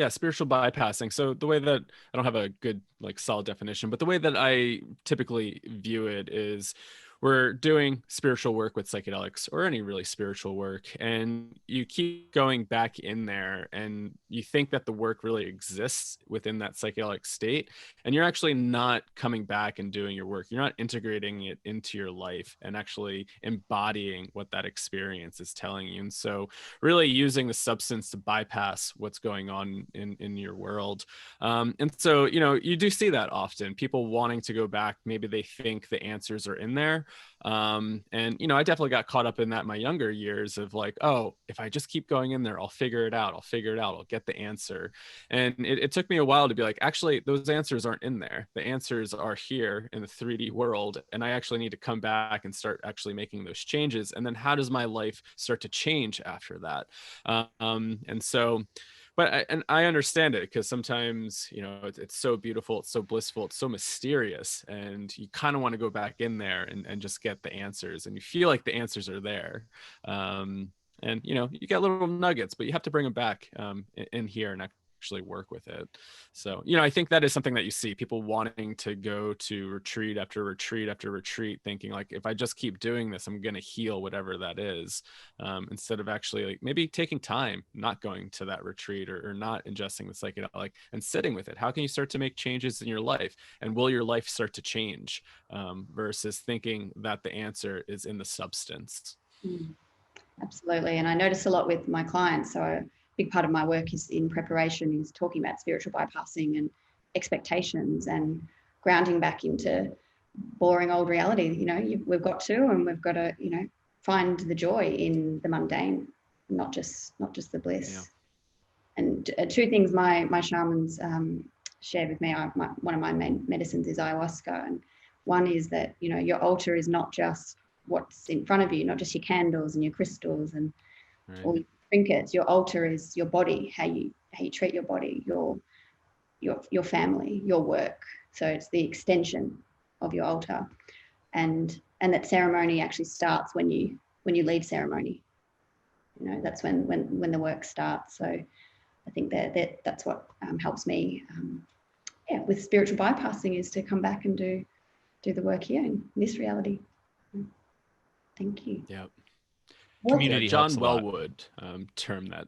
Speaker 3: spiritual bypassing. So the way that, I don't have a good like solid definition, but the way that I typically view it is we're doing spiritual work with psychedelics, or any really spiritual work, and you keep going back in there and you think that the work really exists within that psychedelic state, and you're actually not coming back and doing your work. You're not integrating it into your life and actually embodying what that experience is telling you. And so really using the substance to bypass what's going on in your world. And so, you know, you do see that often, people wanting to go back. Maybe they think the answers are in there. And, you know, I definitely got caught up in that in my younger years of like, oh, if I just keep going in there, I'll figure it out. I'll get the answer. And it took me a while to be like, actually, those answers aren't in there. The answers are here in the 3D world. And I actually need to come back and start actually making those changes. And then how does my life start to change after that? And so, but I understand it, because sometimes, you know, it's so beautiful, it's so blissful, it's so mysterious, and you kind of want to go back in there and just get the answers, and you feel like the answers are there. And, you know, you get little nuggets, but you have to bring them back in here and actually work with it. So, you know, I think that is something that you see people wanting to go to retreat after retreat after retreat, thinking like, if I just keep doing this, I'm going to heal whatever that is, instead of actually like maybe taking time, not going to that retreat or not ingesting the psychedelic and sitting with it. How can you start to make changes in your life? And will your life start to change, versus thinking that the answer is in the substance?
Speaker 2: Absolutely. And I notice a lot with my clients. So a big part of my work is in preparation is talking about spiritual bypassing and expectations and grounding back into boring old reality. You know, we've got to, you know, find the joy in the mundane, not just the bliss. Yeah. And 2 things my shamans shared with me. One of my main medicines is ayahuasca, and one is that, you know, your altar is not just what's in front of you, not just your candles and your crystals and all your trinkets. Your altar is your body, how you treat your body, your family, your work. So it's the extension of your altar, and that ceremony actually starts when you leave ceremony. You know, that's when the work starts. So I think that's what helps me with spiritual bypassing, is to come back and do the work here in this reality. Thank you.
Speaker 3: Yeah.
Speaker 4: Community
Speaker 3: John
Speaker 4: helps a
Speaker 3: Wellwood termed that.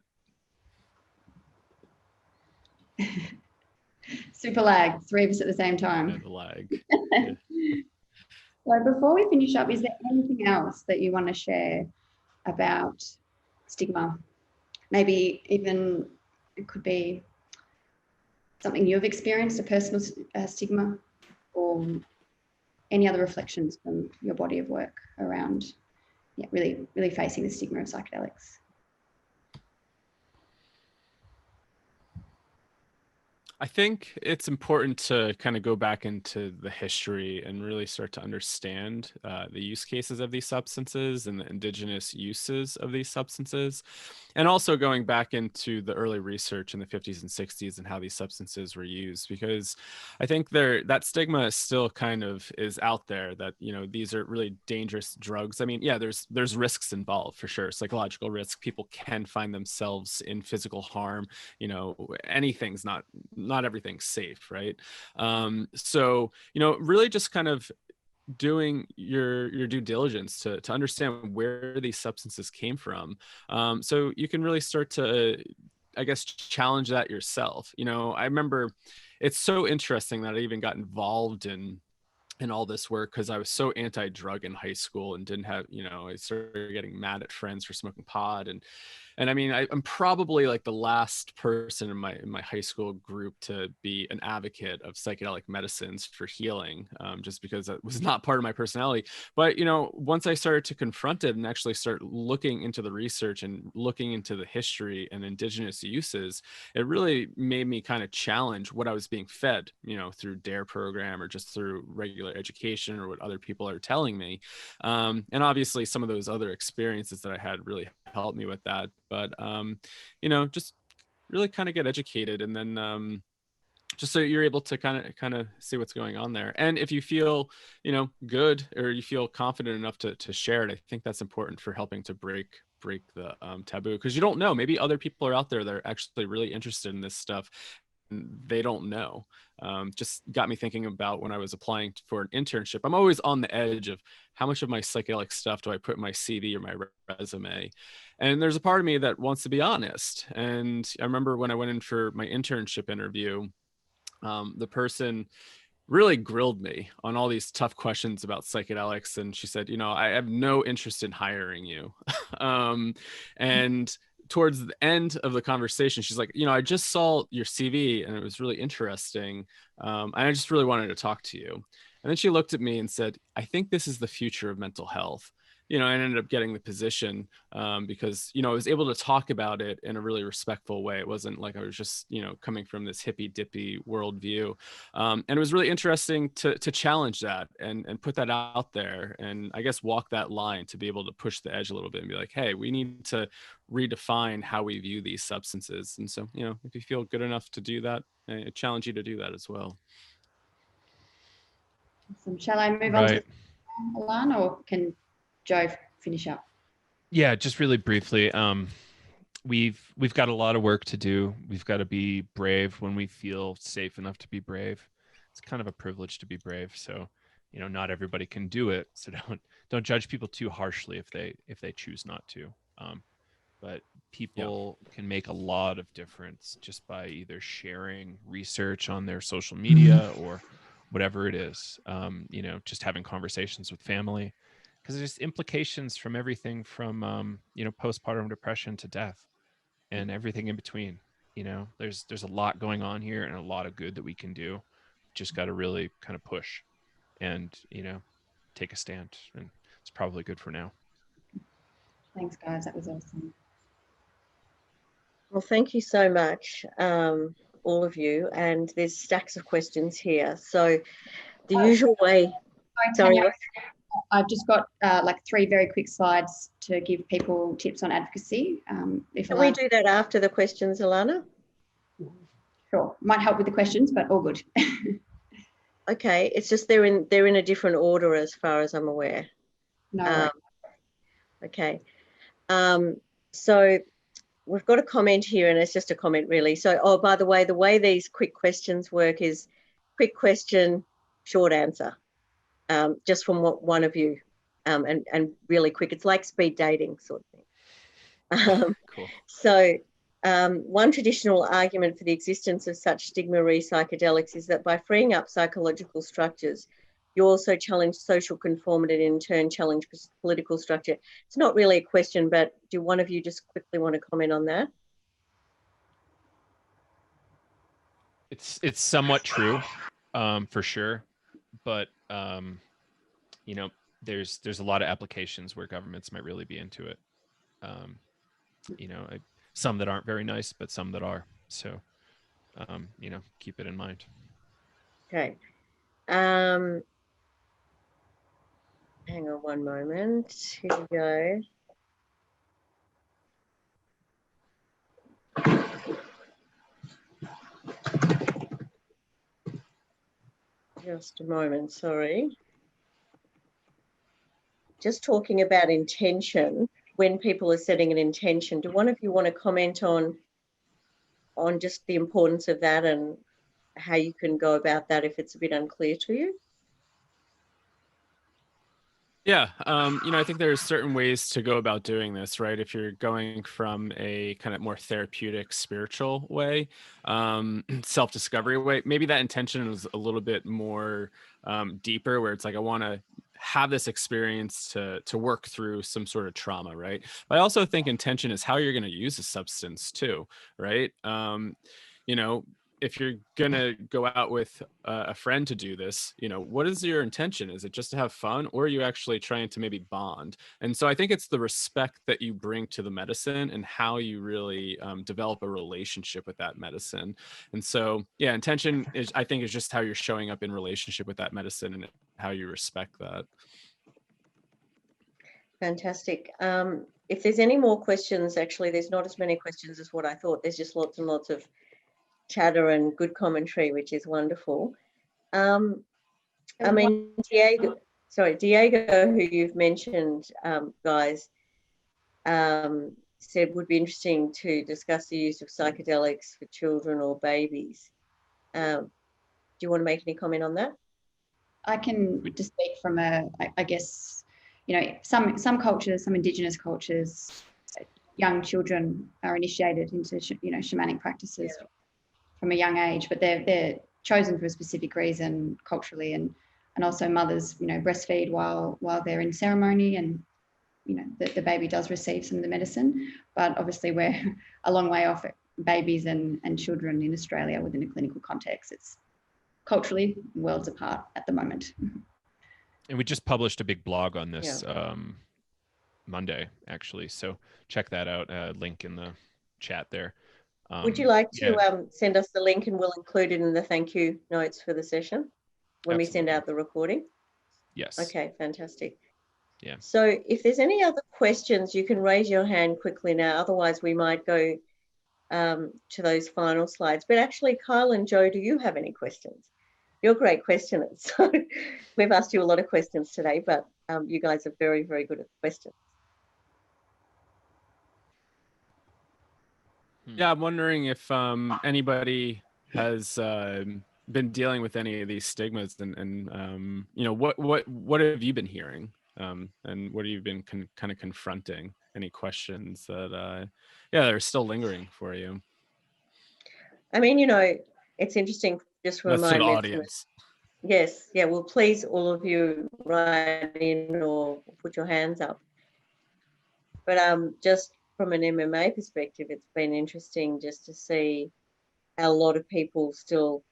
Speaker 2: Super lag, 3 of us at the same time.
Speaker 3: Yeah, the lag.
Speaker 2: Yeah. So before we finish up, is there anything else that you want to share about stigma? Maybe even it could be something you've experienced, a personal stigma, or any other reflections from your body of work around really facing the stigma of psychedelics.
Speaker 3: I think it's important to kind of go back into the history and really start to understand the use cases of these substances and the indigenous uses of these substances. And also going back into the early research in the 50s and 60s and how these substances were used, because I think that stigma still kind of is out there that, you know, these are really dangerous drugs. I mean, yeah, there's risks involved for sure, psychological risk. People can find themselves in physical harm. You know, anything's not everything's safe, right? So, you know, really just kind of doing your due diligence to understand where these substances came from, so you can really start to, I guess, challenge that yourself. You know, I remember it's so interesting that I even got involved in all this work because I was so anti-drug in high school and didn't have, you know, I started getting mad at friends for smoking pot. And I mean, I'm probably like the last person in my high school group to be an advocate of psychedelic medicines for healing, just because that was not part of my personality. But, you know, once I started to confront it and actually start looking into the research and looking into the history and indigenous uses, it really made me kind of challenge what I was being fed, you know, through DARE program or just through regular education or what other people are telling me. And obviously some of those other experiences that I had really helped me with that. But, you know, just really kind of get educated, and then just so you're able to kind of see what's going on there. And if you feel, you know, good, or you feel confident enough to share it, I think that's important for helping to break the taboo, because you don't know, maybe other people are out there that are actually really interested in this stuff. They don't know. Just got me thinking about when I was applying for an internship. I'm always on the edge of how much of my psychedelic stuff do I put in my CV or my resume? And there's a part of me that wants to be honest. And I remember when I went in for my internship interview, the person really grilled me on all these tough questions about psychedelics. And she said, you know, I have no interest in hiring you. And towards the end of the conversation, she's like, you know, I just saw your CV and it was really interesting. And I just really wanted to talk to you. And then she looked at me and said, I think this is the future of mental health. You know, I ended up getting the position because, you know, I was able to talk about it in a really respectful way. It wasn't like I was just, you know, coming from this hippy dippy worldview. And it was really interesting to challenge that and put that out there. And I guess walk that line to be able to push the edge a little bit and be like, hey, we need to redefine how we view these substances. And so, you know, if you feel good enough to do that, I challenge you to do that as well.
Speaker 2: Awesome. Shall I move on to Alana, or can Joe finish up?
Speaker 4: Yeah, just really briefly. We've got a lot of work to do. We've got to be brave when we feel safe enough to be brave. It's kind of a privilege to be brave. So, you know, not everybody can do it. So don't judge people too harshly if they choose not to. But people can make a lot of difference just by either sharing research on their social media or whatever it is. You know, just having conversations with family, because there's implications from everything from you know, postpartum depression to death and everything in between. You know, there's a lot going on here and a lot of good that we can do. Just got to really kind of push and, you know, take a stand, and it's probably good for now.
Speaker 2: Thanks, guys. That was awesome.
Speaker 1: Well, thank you so much, all of you. And there's stacks of questions here. So the usual way. Sorry.
Speaker 2: Tanya, I've just got like 3 very quick slides to give people tips on advocacy.
Speaker 1: Can we do that after the questions, Alana?
Speaker 2: Sure. Might help with the questions, but all good.
Speaker 1: Okay. It's just they're in a different order as far as I'm aware.
Speaker 2: No.
Speaker 1: Okay. So we've got a comment here, and it's just a comment really. So, oh, by the way these quick questions work is quick question, short answer, just from one of you, and really quick. It's like speed dating sort of thing.
Speaker 4: Cool.
Speaker 1: So one traditional argument for the existence of such stigma-re psychedelics is that by freeing up psychological structures, you also challenge social conformity and in turn challenge political structure. It's not really a question, but do one of you just quickly want to comment on that?
Speaker 4: It's somewhat true, for sure, but you know, there's a lot of applications where governments might really be into it. You know, some that aren't very nice, but some that are. So keep it in mind.
Speaker 1: Okay. Hang on one moment. Here we go. Just a moment, sorry. Just talking about intention, when people are setting an intention, do one of you want to comment on just the importance of that and how you can go about that if it's a bit unclear to you?
Speaker 3: Yeah, I think there's certain ways to go about doing this, right? If you're going from a kind of more therapeutic, spiritual way, self-discovery way, maybe that intention is a little bit more deeper, where it's like, I want to have this experience to work through some sort of trauma, right? But I also think intention is how you're going to use a substance too, right? If you're gonna go out with a friend to do this, what is your intention? Is it just to have fun, or are you actually trying to maybe bond? And so I think it's the respect that you bring to the medicine and how you really develop a relationship with that medicine. And so, yeah, intention is, I think, is just how you're showing up in relationship with that medicine and how you respect that.
Speaker 1: Fantastic. If there's any more questions, actually, there's not as many questions as what I thought. There's just lots and lots of chatter and good commentary, which is wonderful. I mean, Diego, who you've mentioned, guys, said would be interesting to discuss the use of psychedelics for children or babies. Do you want to make any comment on that?
Speaker 2: I can just speak from I guess, some cultures, some Indigenous cultures, young children are initiated into, shamanic practices from a young age, but they're chosen for a specific reason culturally, and also mothers, breastfeed while they're in ceremony, and the baby does receive some of the medicine. But obviously we're a long way off babies and children in Australia within a clinical context. It's culturally worlds apart at the moment.
Speaker 4: And we just published a big blog on this Monday, actually, so check that out. Link in the chat there.
Speaker 1: Would you like to send us the link, and we'll include it in the thank you notes for the session when we send out the recording?
Speaker 4: Yes.
Speaker 1: Okay, fantastic.
Speaker 4: Yeah.
Speaker 1: So if there's any other questions, you can raise your hand quickly now. Otherwise, we might go to those final slides. But actually, Kyle and Joe, do you have any questions? You're great questioners. So we've asked you a lot of questions today, but you guys are very, very good at questions.
Speaker 3: Yeah, I'm wondering if anybody has been dealing with any of these stigmas, and what have you been hearing, and what have you been kind of confronting? Any questions that that are still lingering for you?
Speaker 1: I mean, it's interesting just from my
Speaker 3: audience.
Speaker 1: Yes, yeah. Well, please, all of you, write in or put your hands up. But just from an MMA perspective, it's been interesting just to see how a lot of people still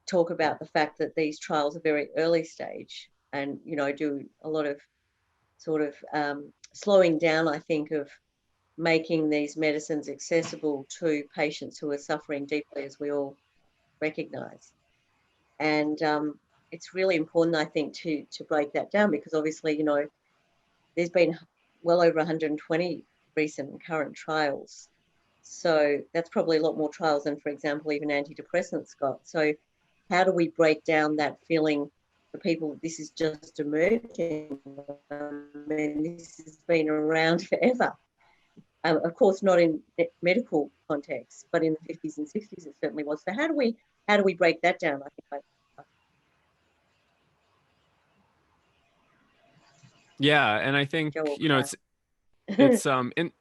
Speaker 1: talk about the fact that these trials are very early stage, and do a lot of sort of slowing down, I think, of making these medicines accessible to patients who are suffering deeply, as we all recognize. And it's really important, I think, to break that down, because obviously, there's been well over 120 recent and current trials. So that's probably a lot more trials than, for example, even antidepressants got. So how do we break down that feeling for people? This is just emerging. I mean, this has been around forever. Of course, not in medical context, but in the 50s and 60s, it certainly was. So how do we break that down? I think.
Speaker 3: Yeah, and I think it's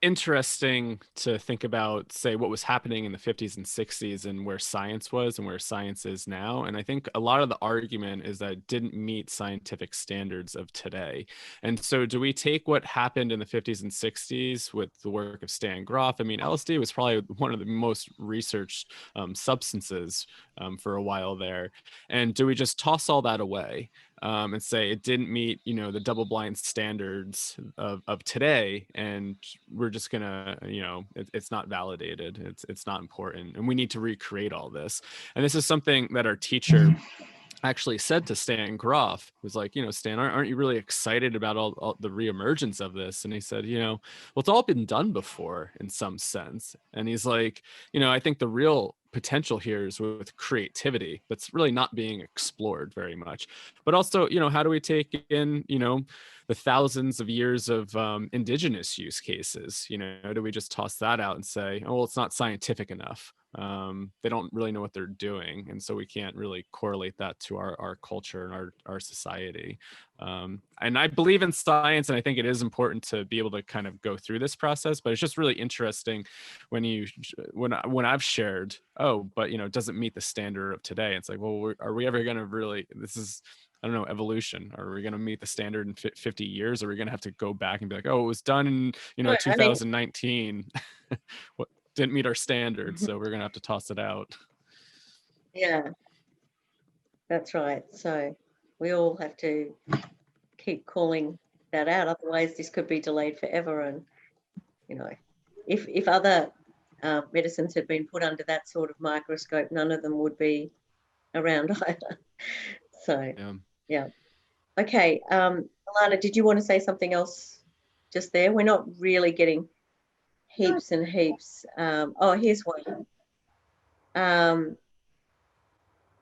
Speaker 3: interesting to think about, say, what was happening in the 50s and 60s and where science was and where science is now. And I think a lot of the argument is that it didn't meet scientific standards of today. And so do we take what happened in the 50s and 60s with the work of Stan Grof? I mean, LSD was probably one of the most researched substances for a while there. And do we just toss all that away? and say it didn't meet, the double-blind standards of today, and we're just gonna, it's not validated, it's not important, and we need to recreate all this. And this is something that our teacher actually said to Stan Groff. Was like, Stan, aren't you really excited about all the reemergence of this? And he said, well, it's all been done before in some sense. And he's like, I think the real potential here is with creativity that's really not being explored very much. But also, how do we take in, the thousands of years of indigenous use cases? Do we just toss that out and say, oh, well, it's not scientific enough? They don't really know what they're doing, and so we can't really correlate that to our culture and our society. And I believe in science, and I think it is important to be able to kind of go through this process, but it's just really interesting when I've shared, oh, but it doesn't meet the standard of today. It's like, well, are we ever going to really, this is, I don't know, evolution. Are we going to meet the standard in 50 years? Or are we going to have to go back and be like, oh, it was done in, 2019. What didn't meet our standards, so we're going to have to toss it out.
Speaker 1: Yeah, that's right. So we all have to keep calling that out. Otherwise, this could be delayed forever. And, if other medicines had been put under that sort of microscope, none of them would be around either. So, yeah. Okay. Alana, did you want to say something else just there? We're not really getting heaps and heaps. Oh, here's one.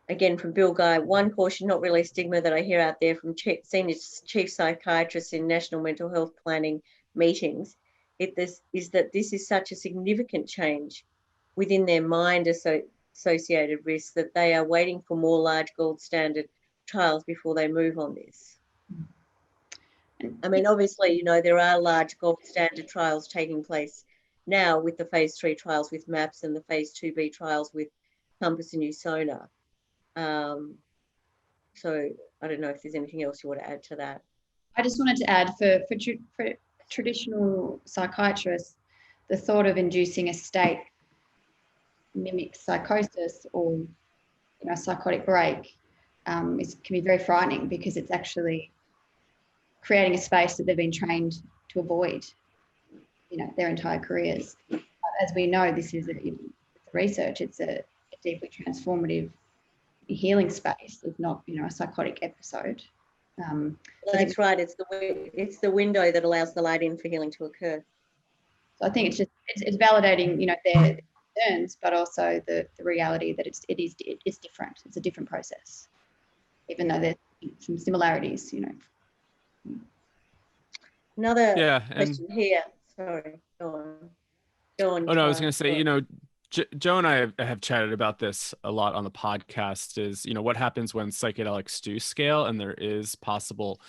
Speaker 1: Again, from Bill Guy, one caution, not really stigma, that I hear out there from senior chief psychiatrists in national mental health planning meetings, is that this is such a significant change within their mind associated risks that they are waiting for more large gold standard trials before they move on this. I mean, obviously, there are large gold standard trials taking place now with the phase 3 trials with MAPS and the phase 2B trials with Compass and Usona. So I don't know if there's anything else you want to add to that.
Speaker 2: I just wanted to add for traditional psychiatrists, the thought of inducing a state mimics psychosis or a psychotic break can be very frightening, because it's actually creating a space that they've been trained to avoid their entire careers. As we know, this is research, it's a deeply transformative healing space. It's not a psychotic episode.
Speaker 1: That's right. It's the window that allows the light in for healing to occur.
Speaker 2: So I think it's validating their concerns, but also the reality that it's different. It's a different process, even though there's some similarities.
Speaker 1: Another question here. Sorry, go on.
Speaker 3: Oh no, I was going to say, Joe and I have chatted about this a lot on the podcast, is, what happens when psychedelics do scale and there is possible,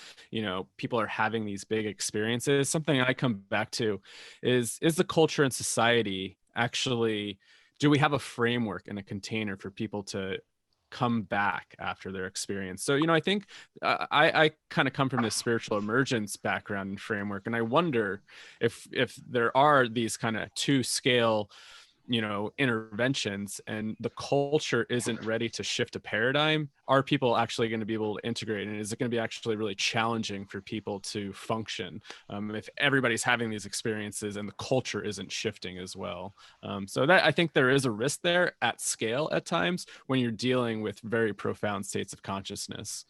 Speaker 3: people are having these big experiences. Something I come back to is the culture and society actually, do we have a framework and a container for people to come back after their experience? So, I think I kind of come from this spiritual emergence background and framework, and I wonder if there are these kind of 2 scale interventions and the culture isn't ready to shift a paradigm, are people actually going to be able to integrate? And is it going to be actually really challenging for people to function if everybody's having these experiences and the culture isn't shifting as well? So that, I think there is a risk there at scale at times when you're dealing with very profound states of consciousness.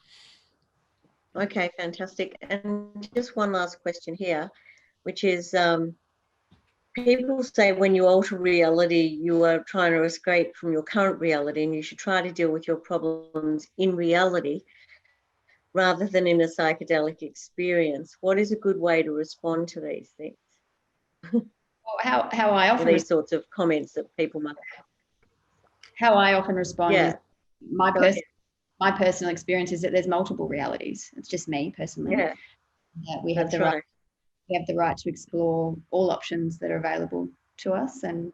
Speaker 1: Okay, fantastic. And just one last question here, which is, people say when you alter reality, you are trying to escape from your current reality, and you should try to deal with your problems in reality rather than in a psychedelic experience. What is a good way to respond to these things?
Speaker 2: How I often
Speaker 1: these sorts of comments that people might have.
Speaker 2: How I often respond is my personal experience is that there's multiple realities. It's just me personally.
Speaker 1: Yeah,
Speaker 2: we have the right. We have the right to explore all options that are available to us, and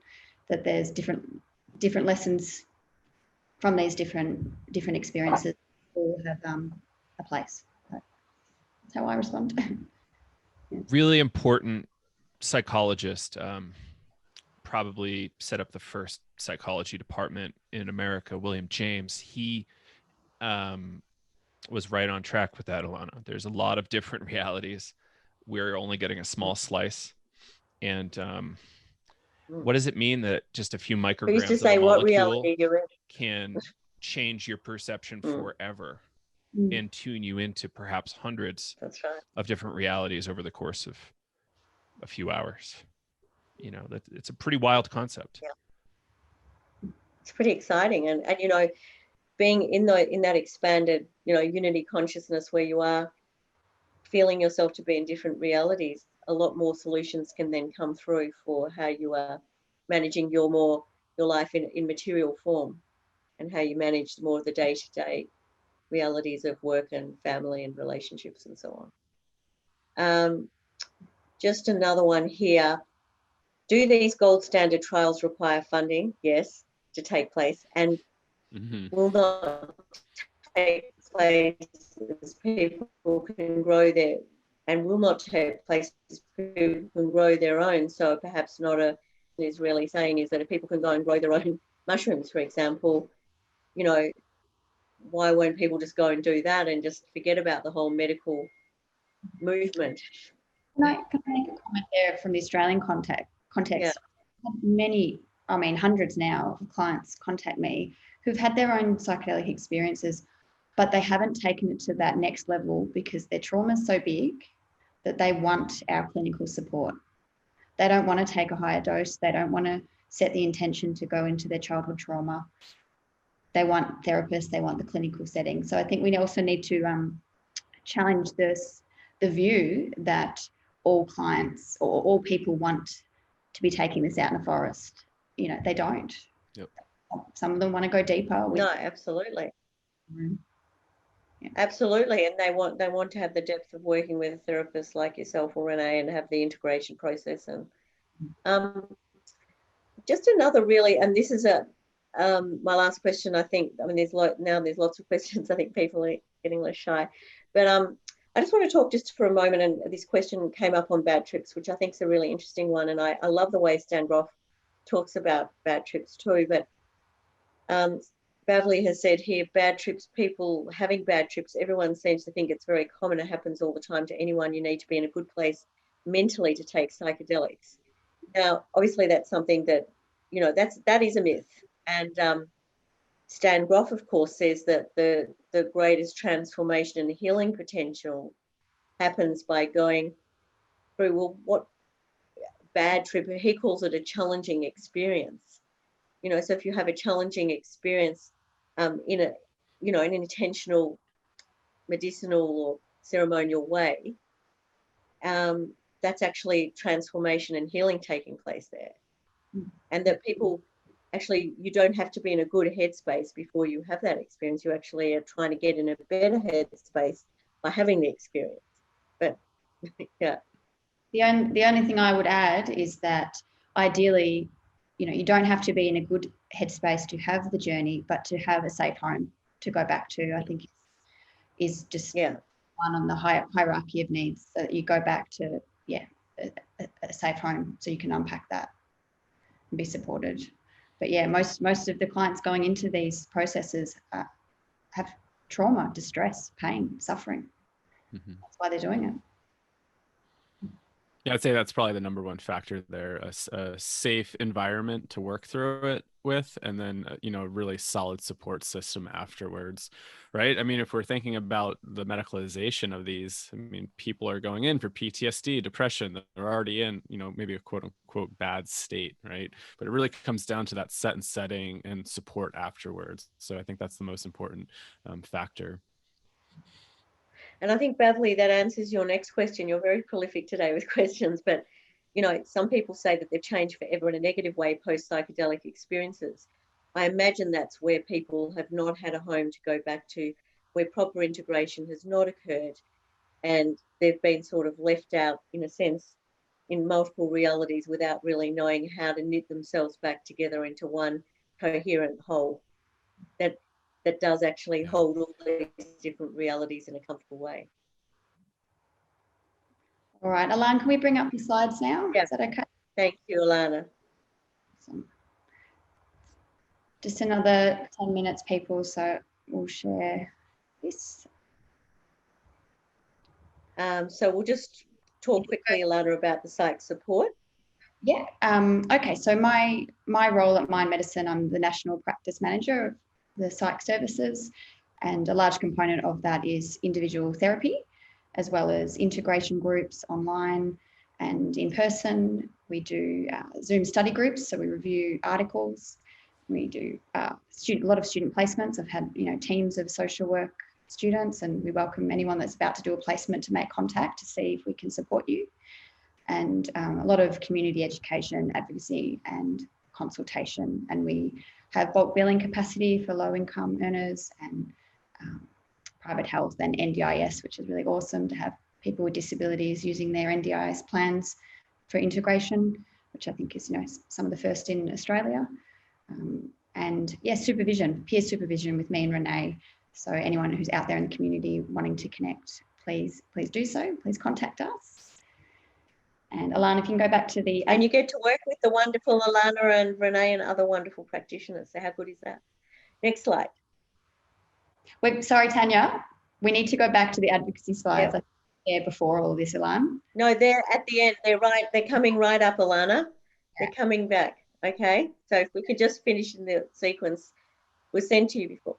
Speaker 2: that there's different lessons from these different experiences all have a place. That's how I respond.
Speaker 4: Yeah. Really important psychologist, probably set up the first psychology department in America, William James. He was right on track with that, Alana. There's a lot of different realities. We're only getting a small slice. And what does it mean that just a few
Speaker 1: I used to
Speaker 4: micrograms of
Speaker 1: say,
Speaker 4: a
Speaker 1: what
Speaker 4: molecule
Speaker 1: reality you're in.
Speaker 4: can change your perception forever and tune you into perhaps hundreds
Speaker 1: That's right.
Speaker 4: of different realities over the course of a few hours? You know, that it's a pretty wild concept.
Speaker 1: Yeah. It's pretty exciting. And you know, being in that expanded, you know, unity consciousness where you are feeling yourself to be in different realities, a lot more solutions can then come through for how you are managing your life in material form, and how you manage more of the day-to-day realities of work and family and relationships and so on. Just another one here. Do these gold standard trials require funding? Yes, to take place, and will not take place as people can grow their, and will not take place as people can grow their own. So perhaps not is really saying is that if people can go and grow their own mushrooms, for example, you know, why won't people just go and do that and just forget about the whole medical movement?
Speaker 2: Can I make a comment there from the Australian context? Yeah. Many, I mean, hundreds now of clients contact me who've had their own psychedelic experiences, but they haven't taken it to that next level because their trauma is so big that they want our clinical support. They don't want to take a higher dose. They don't want to set the intention to go into their childhood trauma. They want therapists. They want the clinical setting. So I think we also need to challenge the view that all clients or all people want to be taking this out in a forest. You know, they don't.
Speaker 3: Yep.
Speaker 2: Some of them want to go deeper.
Speaker 1: No, absolutely.
Speaker 2: Yeah.
Speaker 1: Absolutely. And they want to have the depth of working with a therapist like yourself or Renee and have the integration process. And just another really, and this is my last question, I think. I mean, there's lots of questions. I think people are getting less shy. But I just want to talk just for a moment, and this question came up on bad trips, which I think is a really interesting one. And I love the way Stan Groff talks about bad trips too. But Beverly has said here, bad trips, people having bad trips, everyone seems to think it's very common. It happens all the time to anyone. You need to be in a good place mentally to take psychedelics. Now, obviously, that's something that, you know, that is a myth. And Stan Groff, of course, says that the greatest transformation and healing potential happens by going through, well, what bad trip, he calls it a challenging experience. You know, so if you have a challenging experience in a, you know, in an intentional, medicinal or ceremonial way, that's actually transformation and healing taking place there. And that people actually, you don't have to be in a good headspace before you have that experience. You actually are trying to get in a better headspace by having the experience. But yeah.
Speaker 2: The only thing I would add is that ideally, you know, you don't have to be in a good headspace to have the journey, but to have a safe home to go back to, I think is just one on the hierarchy of needs. So that you go back to, a safe home so you can unpack that and be supported. But yeah, most of the clients going into these processes have trauma, distress, pain, suffering. That's why they're doing it.
Speaker 3: Yeah, I'd say that's probably the number one factor there, a safe environment to work through it with, and then, you know, a really solid support system afterwards, right? I mean, if we're thinking about the medicalization of these, I mean, people are going in for PTSD, depression, they're already in, you know, maybe a quote unquote bad state, right? But it really comes down to that set and setting and support afterwards. So I think that's the most important factor.
Speaker 1: And I think, Beverly, that answers your next question. You're very prolific today with questions, but, you know, some people say that they've changed forever in a negative way post-psychedelic experiences. I imagine that's where people have not had a home to go back to, where proper integration has not occurred, and they've been sort of left out, in a sense, in multiple realities without really knowing how to knit themselves back together into one coherent whole that does actually hold all these different realities in a comfortable way.
Speaker 2: All right, Alana, can we bring up your slides now?
Speaker 1: Yeah.
Speaker 2: Is that okay?
Speaker 1: Thank you, Alana.
Speaker 2: Awesome. Just another 10 minutes, people, so we'll share this.
Speaker 1: So we'll just talk quickly, Alana, about the psych support.
Speaker 2: Yeah. Okay. So my role at Mind Medicine, I'm the National Practice Manager of the psych services, and a large component of that is individual therapy, as well as integration groups online and in person. We do Zoom study groups, so we review articles. We do a lot of student placements. I've had teams of social work students, and we welcome anyone that's about to do a placement to make contact to see if we can support you. And a lot of community education, advocacy and consultation. And we have bulk billing capacity for low income earners, and private health and NDIS, which is really awesome to have people with disabilities using their NDIS plans for integration, which I think is some of the first in Australia. And yeah, supervision, peer supervision with me and Renee. So anyone who's out there in the community wanting to connect, please do so. Please contact us. And Alana, if you can go back to the...
Speaker 1: And you get to work with the wonderful Alana and Renee and other wonderful practitioners. So how good is that? Next slide.
Speaker 2: Wait, sorry, Tanya. We need to go back to the advocacy slides.
Speaker 1: Yep.
Speaker 2: There before all of this, Alana.
Speaker 1: No, they're at the end. They're coming right up, Alana. They're coming back. Okay. So if we could just finish in the sequence was sent to you before.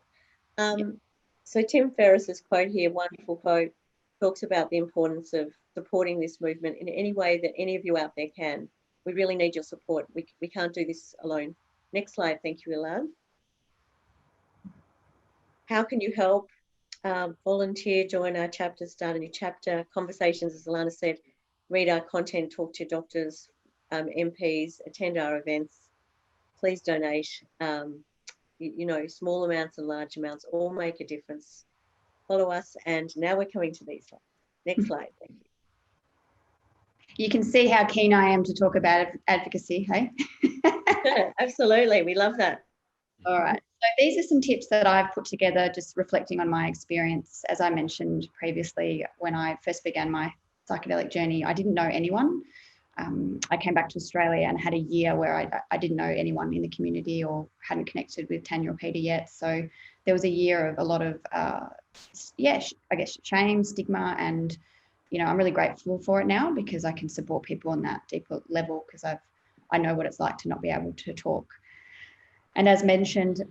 Speaker 1: So Tim Ferriss's quote here, wonderful quote, talks about the importance of supporting this movement in any way that any of you out there can. We really need your support. We can't do this alone. Next slide. Thank you, Alana. How can you help? Volunteer, join our chapter, start a new chapter. Conversations, as Alana said, read our content, talk to your doctors, MPs, attend our events. Please donate. Small amounts and large amounts all make a difference. Follow us. And now we're coming to these slides. Next slide. Thank you.
Speaker 2: You can see how keen I am to talk about advocacy, hey?
Speaker 1: Absolutely. We love that.
Speaker 2: All right. So these are some tips that I've put together, just reflecting on my experience. As I mentioned previously, when I first began my psychedelic journey, I didn't know anyone. I came back to Australia and had a year where I didn't know anyone in the community or hadn't connected with Tanya or Peter yet. So there was a year of a lot of, shame, stigma, and, I'm really grateful for it now because I can support people on that deeper level because I know what it's like to not be able to talk. And as mentioned,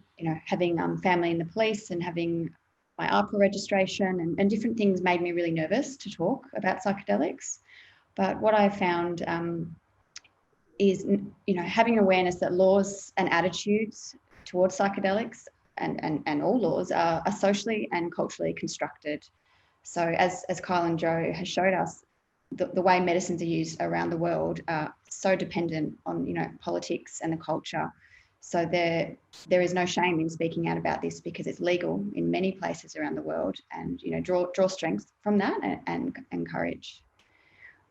Speaker 2: having family in the police and having my ARPA registration and different things made me really nervous to talk about psychedelics. But what I found is, having awareness that laws and attitudes towards psychedelics and all laws are socially and culturally constructed. So as Kyle and Joe has showed us, the way medicines are used around the world are so dependent on, politics and the culture. So there is no shame in speaking out about this because it's legal in many places around the world, and draw strength from that and courage.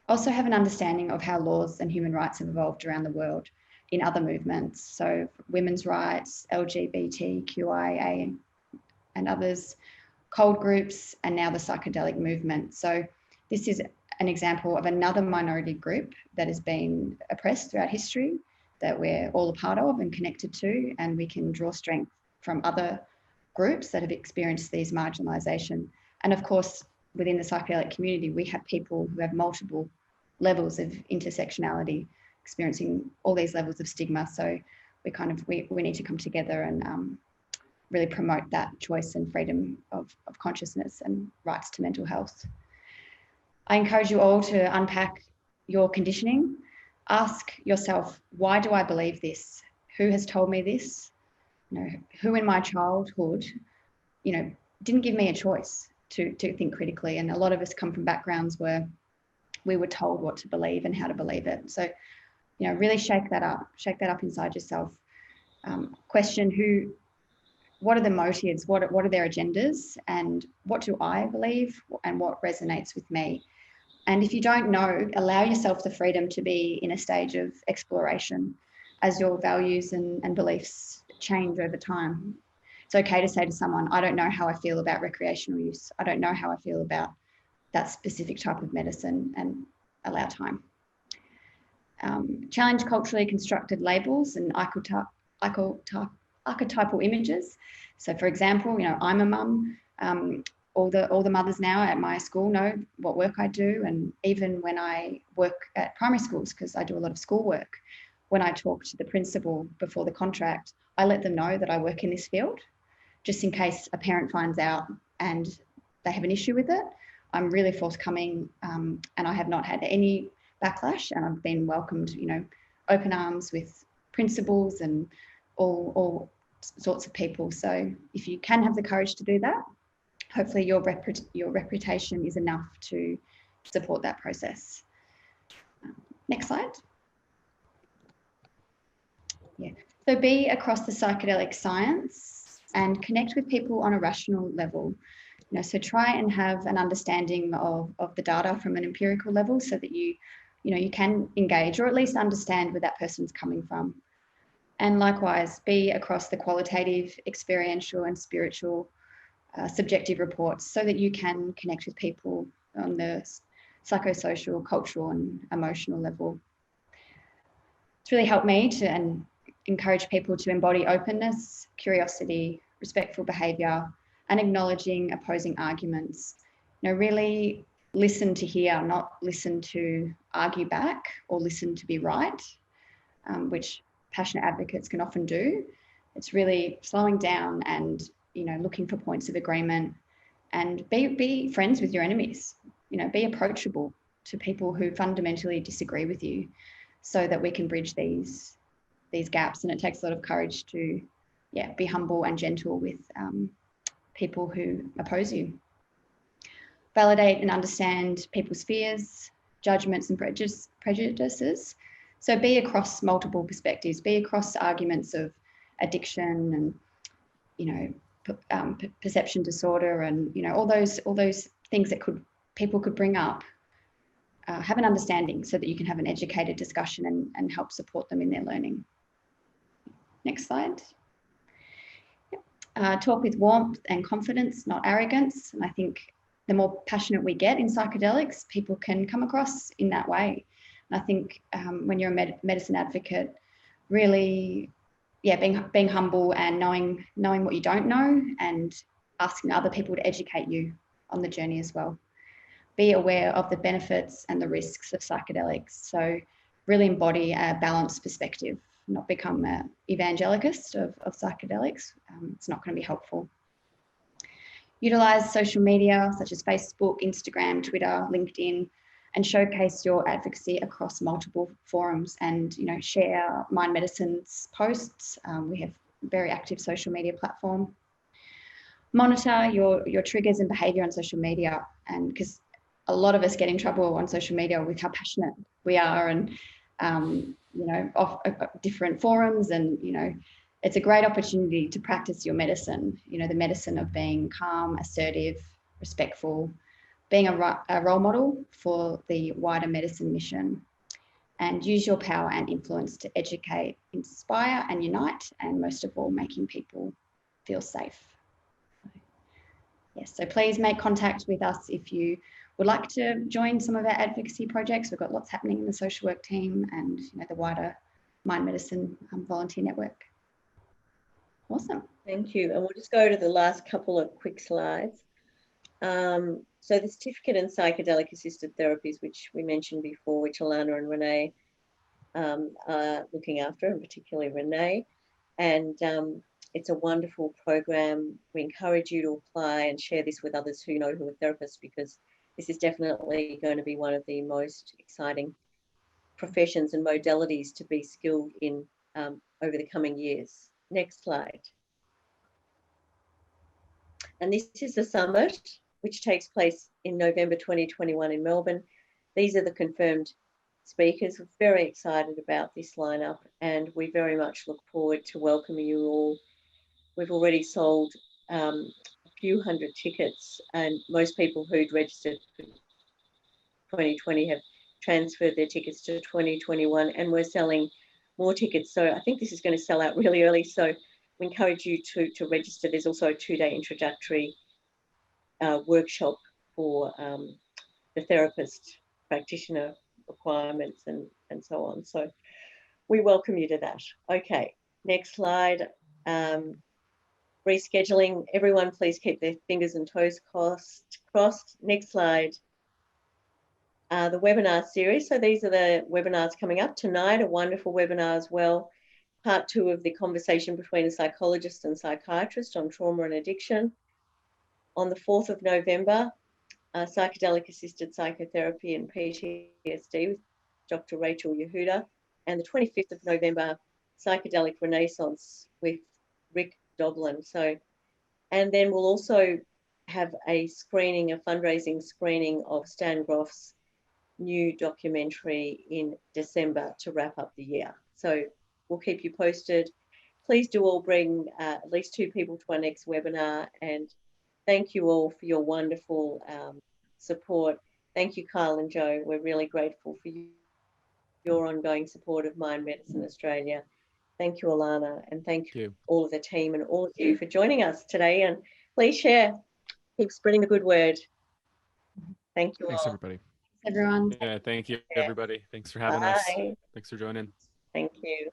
Speaker 2: Also have an understanding of how laws and human rights have evolved around the world in other movements. So women's rights, LGBTQIA and others, cold groups, and now the psychedelic movement. So this is an example of another minority group that has been oppressed throughout history, that we're all a part of and connected to, and we can draw strength from other groups that have experienced these marginalisation. And of course, within the psychedelic community, we have people who have multiple levels of intersectionality, experiencing all these levels of stigma. So we need to come together and really promote that choice and freedom of consciousness and rights to mental health. I encourage you all to unpack your conditioning. Ask yourself, why do I believe this? Who has told me this? Who in my childhood, didn't give me a choice to think critically. And a lot of us come from backgrounds where we were told what to believe and how to believe it. So, really shake that up inside yourself. Question what are the motives? What are their agendas? And what do I believe? And what resonates with me? And if you don't know, allow yourself the freedom to be in a stage of exploration as your values and beliefs change over time. It's okay to say to someone, I don't know how I feel about recreational use. I don't know how I feel about that specific type of medicine, and allow time. Challenge culturally constructed labels and archetypal images. So for example, I'm a mum. all the mothers now at my school know what work I do, and even when I work at primary schools, because I do a lot of school work, when I talk to the principal before the contract, I let them know that I work in this field, just in case a parent finds out and they have an issue with it. I'm really forthcoming, and I have not had any backlash, and I've been welcomed, you know, open arms with principals and all sorts of people. So if you can have the courage to do that, hopefully your reputation is enough to support that process. Next slide. Yeah. So be across the psychedelic science and connect with people on a rational level. You know, so try and have an understanding of the data from an empirical level, so that you can engage or at least understand where that person's coming from. And likewise, be across the qualitative, experiential and spiritual subjective reports, so that you can connect with people on the psychosocial, cultural and emotional level. It's really helped me to encourage people to embody openness, curiosity, respectful behaviour, and acknowledging opposing arguments. You know, really listen to hear, not listen to argue back or listen to be right, which passionate advocates can often do. It's really slowing down and, you know, looking for points of agreement, and be friends with your enemies. You know, be approachable to people who fundamentally disagree with you, so that we can bridge these gaps. And it takes a lot of courage to, yeah, be humble and gentle with people who oppose you. Validate and understand people's fears, judgments and prejudices. So be across multiple perspectives, be across arguments of addiction and, you know, perception disorder and, you know, all those things that people could bring up. Have an understanding so that you can have an educated discussion and help support them in their learning. Next slide. Talk with warmth and confidence, not arrogance. And I think the more passionate we get in psychedelics, people can come across in that way. And I think when you're a medicine advocate, really, yeah, being humble and knowing what you don't know and asking other people to educate you on the journey as well. Be aware of the benefits and the risks of psychedelics. So really embody a balanced perspective, not become an evangelicist of psychedelics. It's not going to be helpful. Utilize social media such as Facebook, Instagram, Twitter, LinkedIn, and showcase your advocacy across multiple forums, and, you know, share Mind Medicine's posts. We have a very active social media platform. Monitor your triggers and behavior on social media, and because a lot of us get in trouble on social media with how passionate we are, and you know, off different forums, and, you know, it's a great opportunity to practice your medicine, you know, the medicine of being calm, assertive, respectful, being a role model for the wider medicine mission, and use your power and influence to educate, inspire and unite, and most of all, making people feel safe. Yes, so please make contact with us if you would like to join some of our advocacy projects. We've got lots happening in the social work team and, you know, the wider Mind Medicine volunteer network. Awesome.
Speaker 1: Thank you. And we'll just go to the last couple of quick slides. So the certificate in psychedelic assisted therapies, which we mentioned before, which Alana and Renee are looking after, and particularly Renee. And it's a wonderful program. We encourage you to apply and share this with others who know who are therapists, because this is definitely going to be one of the most exciting professions and modalities to be skilled in over the coming years. Next slide. And this is the summit, which takes place in November 2021 in Melbourne. These are the confirmed speakers. We're very excited about this lineup, and we very much look forward to welcoming you all. We've already sold a few hundred tickets, and most people who'd registered for 2020 have transferred their tickets to 2021, and we're selling more tickets. So I think this is going to sell out really early. So we encourage you to register. There's also a 2-day introductory workshop for the therapist practitioner requirements and so on. So we welcome you to that. Okay, next slide. rescheduling. Everyone, please keep their fingers and toes crossed. Next slide. The webinar series. So these are the webinars coming up tonight, a wonderful webinar as well. Part 2 of the conversation between a psychologist and psychiatrist on trauma and addiction. On the 4th of November, psychedelic assisted psychotherapy and PTSD with Dr. Rachel Yehuda. And the 25th of November, psychedelic renaissance with Rick Doblin. So, and then we'll also have a screening, a fundraising screening of Stan Groff's new documentary in December to wrap up the year. So we'll keep you posted. Please do all bring at least 2 people to our next webinar, and thank you all for your wonderful support. Thank you, Kyle and Joe. We're really grateful for your ongoing support of Mind Medicine Australia. Thank you, Alana, and thank you all of the team and all of you for joining us today. And please share, keep spreading the good word. Thank you all.
Speaker 4: Thanks, everybody.
Speaker 2: Everyone.
Speaker 3: Yeah, thank you, everybody. Thanks for having us. Thanks for joining.
Speaker 1: Thank you.